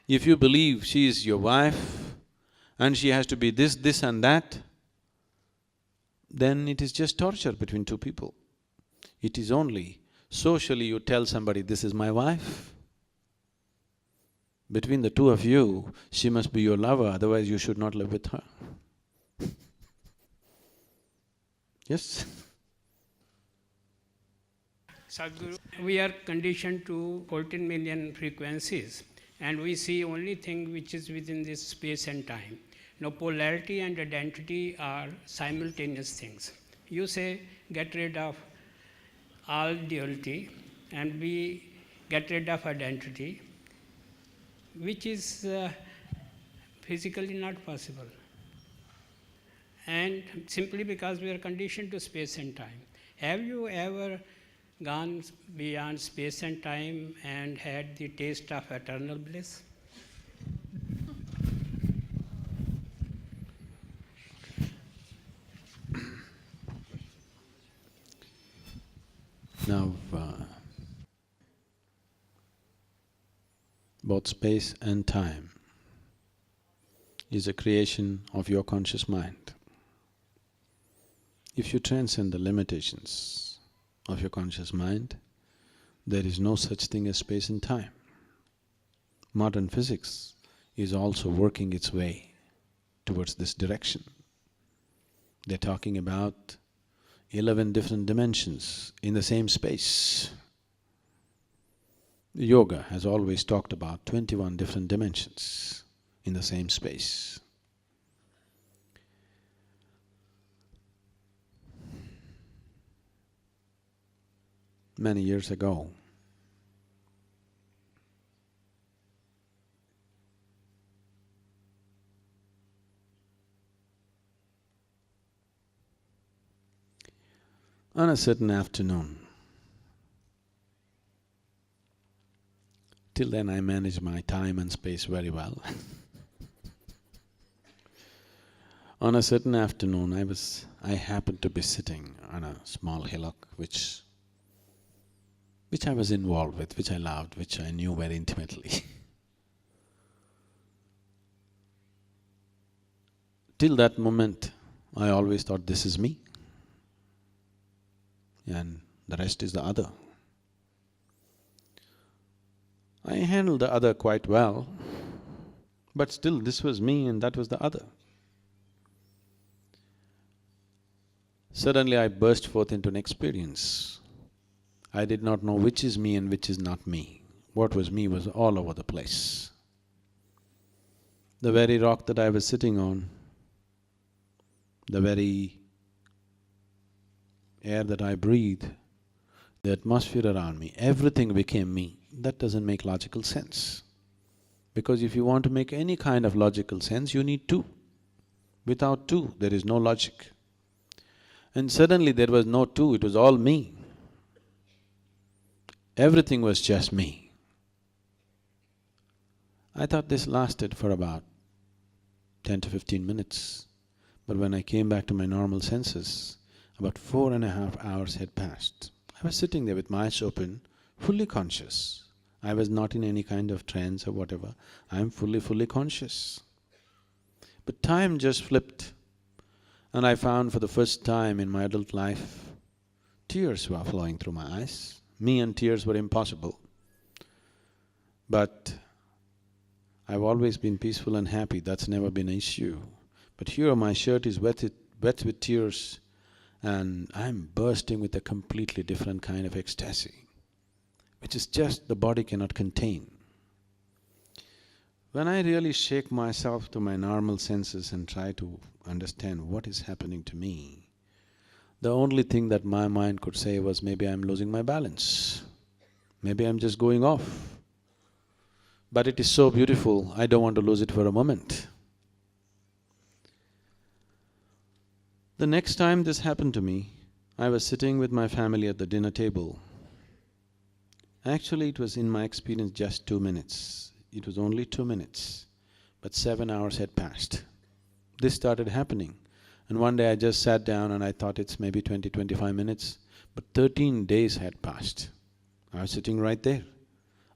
S3: If you believe she is your wife and she has to be this, this and that, then it is just torture between two people. It is only socially you tell somebody, this is my wife. Between the two of you, she must be your lover, otherwise you should not live with her. Yes?
S6: Sadhguru, we are conditioned to 14 million frequencies and we see only thing which is within this space and time. Now polarity and identity are simultaneous things. You say get rid of all duality and we get rid of identity, which is physically not possible. And simply because we are conditioned to space and time. Have you ever gone beyond space and time and had the taste of eternal bliss?
S3: Now, both space and time is a creation of your conscious mind. If you transcend the limitations of your conscious mind, there is no such thing as space and time. Modern physics is also working its way towards this direction. They're talking about 11 different dimensions in the same space. Yoga has always talked about 21 different dimensions in the same space. Many years ago, on a certain afternoon, till then I managed my time and space very well. On a certain afternoon, I happened to be sitting on a small hillock which I was involved with, which I loved, which I knew very intimately. Till that moment, I always thought this is me and the rest is the other. I handled the other quite well, but still this was me and that was the other. Suddenly I burst forth into an experience. I did not know which is me and which is not me. What was me was all over the place. The very rock that I was sitting on, the very air that I breathe, the atmosphere around me, everything became me. That doesn't make logical sense. Because if you want to make any kind of logical sense, you need two. Without two, there is no logic. And suddenly there was no two, it was all me. Everything was just me. I thought this lasted for about 10 to 15 minutes. But when I came back to my normal senses, about 4.5 hours had passed. I was sitting there with my eyes open, fully conscious. I was not in any kind of trance or whatever. I am fully conscious. But time just flipped and I found for the first time in my adult life, tears were flowing through my eyes. Me and tears were impossible. But I've always been peaceful and happy, that's never been an issue. But here my shirt is wet with tears and I'm bursting with a completely different kind of ecstasy, which is just the body cannot contain. When I really shake myself to my normal senses and try to understand what is happening to me, The only thing that my mind could say was, maybe I'm losing my balance, maybe I'm just going off. But it is so beautiful, I don't want to lose it for a moment. The next time this happened to me, I was sitting with my family at the dinner table. Actually, it was, in my experience, just 2 minutes. It was only 2 minutes, but 7 hours had passed. This started happening, and one day I just sat down and I thought it's maybe 20–25 minutes, but 13 days had passed. I was sitting right there,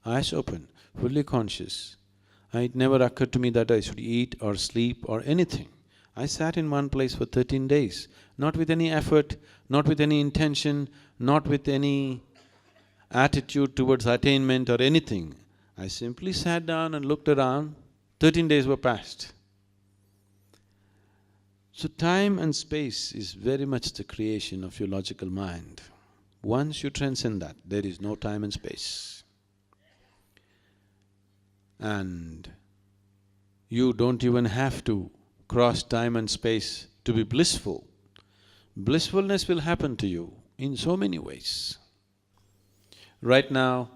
S3: eyes open, fully conscious. It never occurred to me that I should eat or sleep or anything. I sat in one place for 13 days, not with any effort, not with any intention, not with any attitude towards attainment or anything. I simply sat down and looked around. 13 days were passed. So time and space is very much the creation of your logical mind. Once you transcend that, there is no time and space. And you don't even have to cross time and space to be blissful. Blissfulness will happen to you in so many ways. Right now,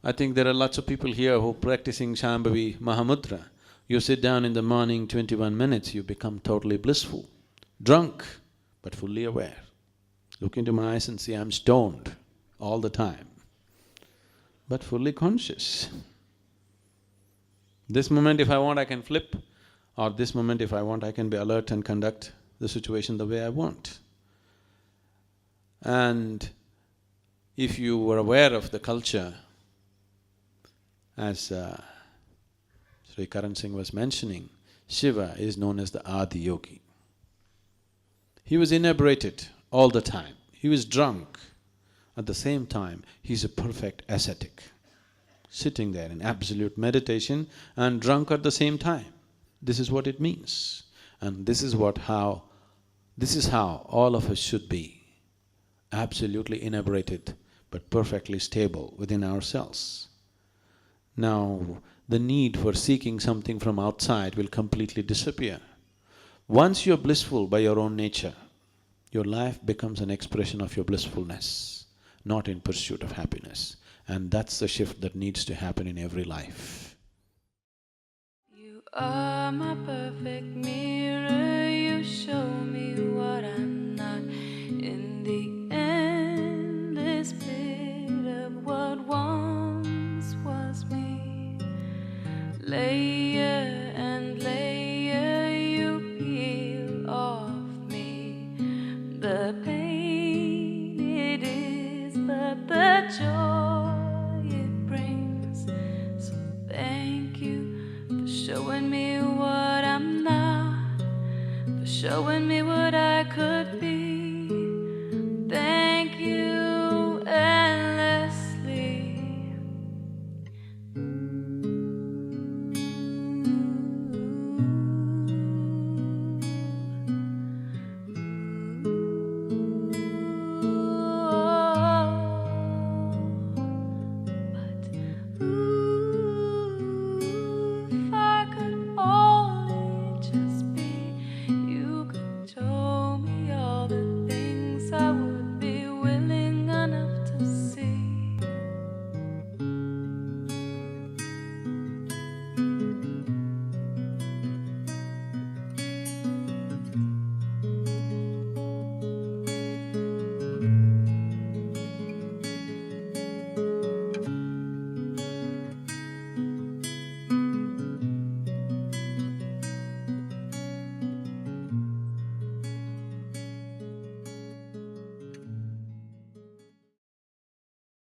S3: I think there are lots of people here who are practicing Shambhavi Mahamudra. You sit down in the morning, 21 minutes, you become totally blissful, drunk, but fully aware. Look into my eyes and see I'm stoned all the time, but fully conscious. This moment if I want I can flip, or this moment if I want I can be alert and conduct the situation the way I want. And if you were aware of the culture, as Sri Karan Singh was mentioning, Shiva is known as the Adi Yogi. He was inebriated all the time, he was drunk. At the same time, he's a perfect ascetic, sitting there in absolute meditation and drunk at the same time. This is what it means. And this is how all of us should be, absolutely inebriated but perfectly stable within ourselves. Now, the need for seeking something from outside will completely disappear. Once you're blissful by your own nature, your life becomes an expression of your blissfulness, not in pursuit of happiness. And that's the shift that needs to happen in every life.
S7: You are my perfect mirror, you show me what I'm not. In the endless pit of what once was me, layer and layer you peel off me. The pain it is, but the joy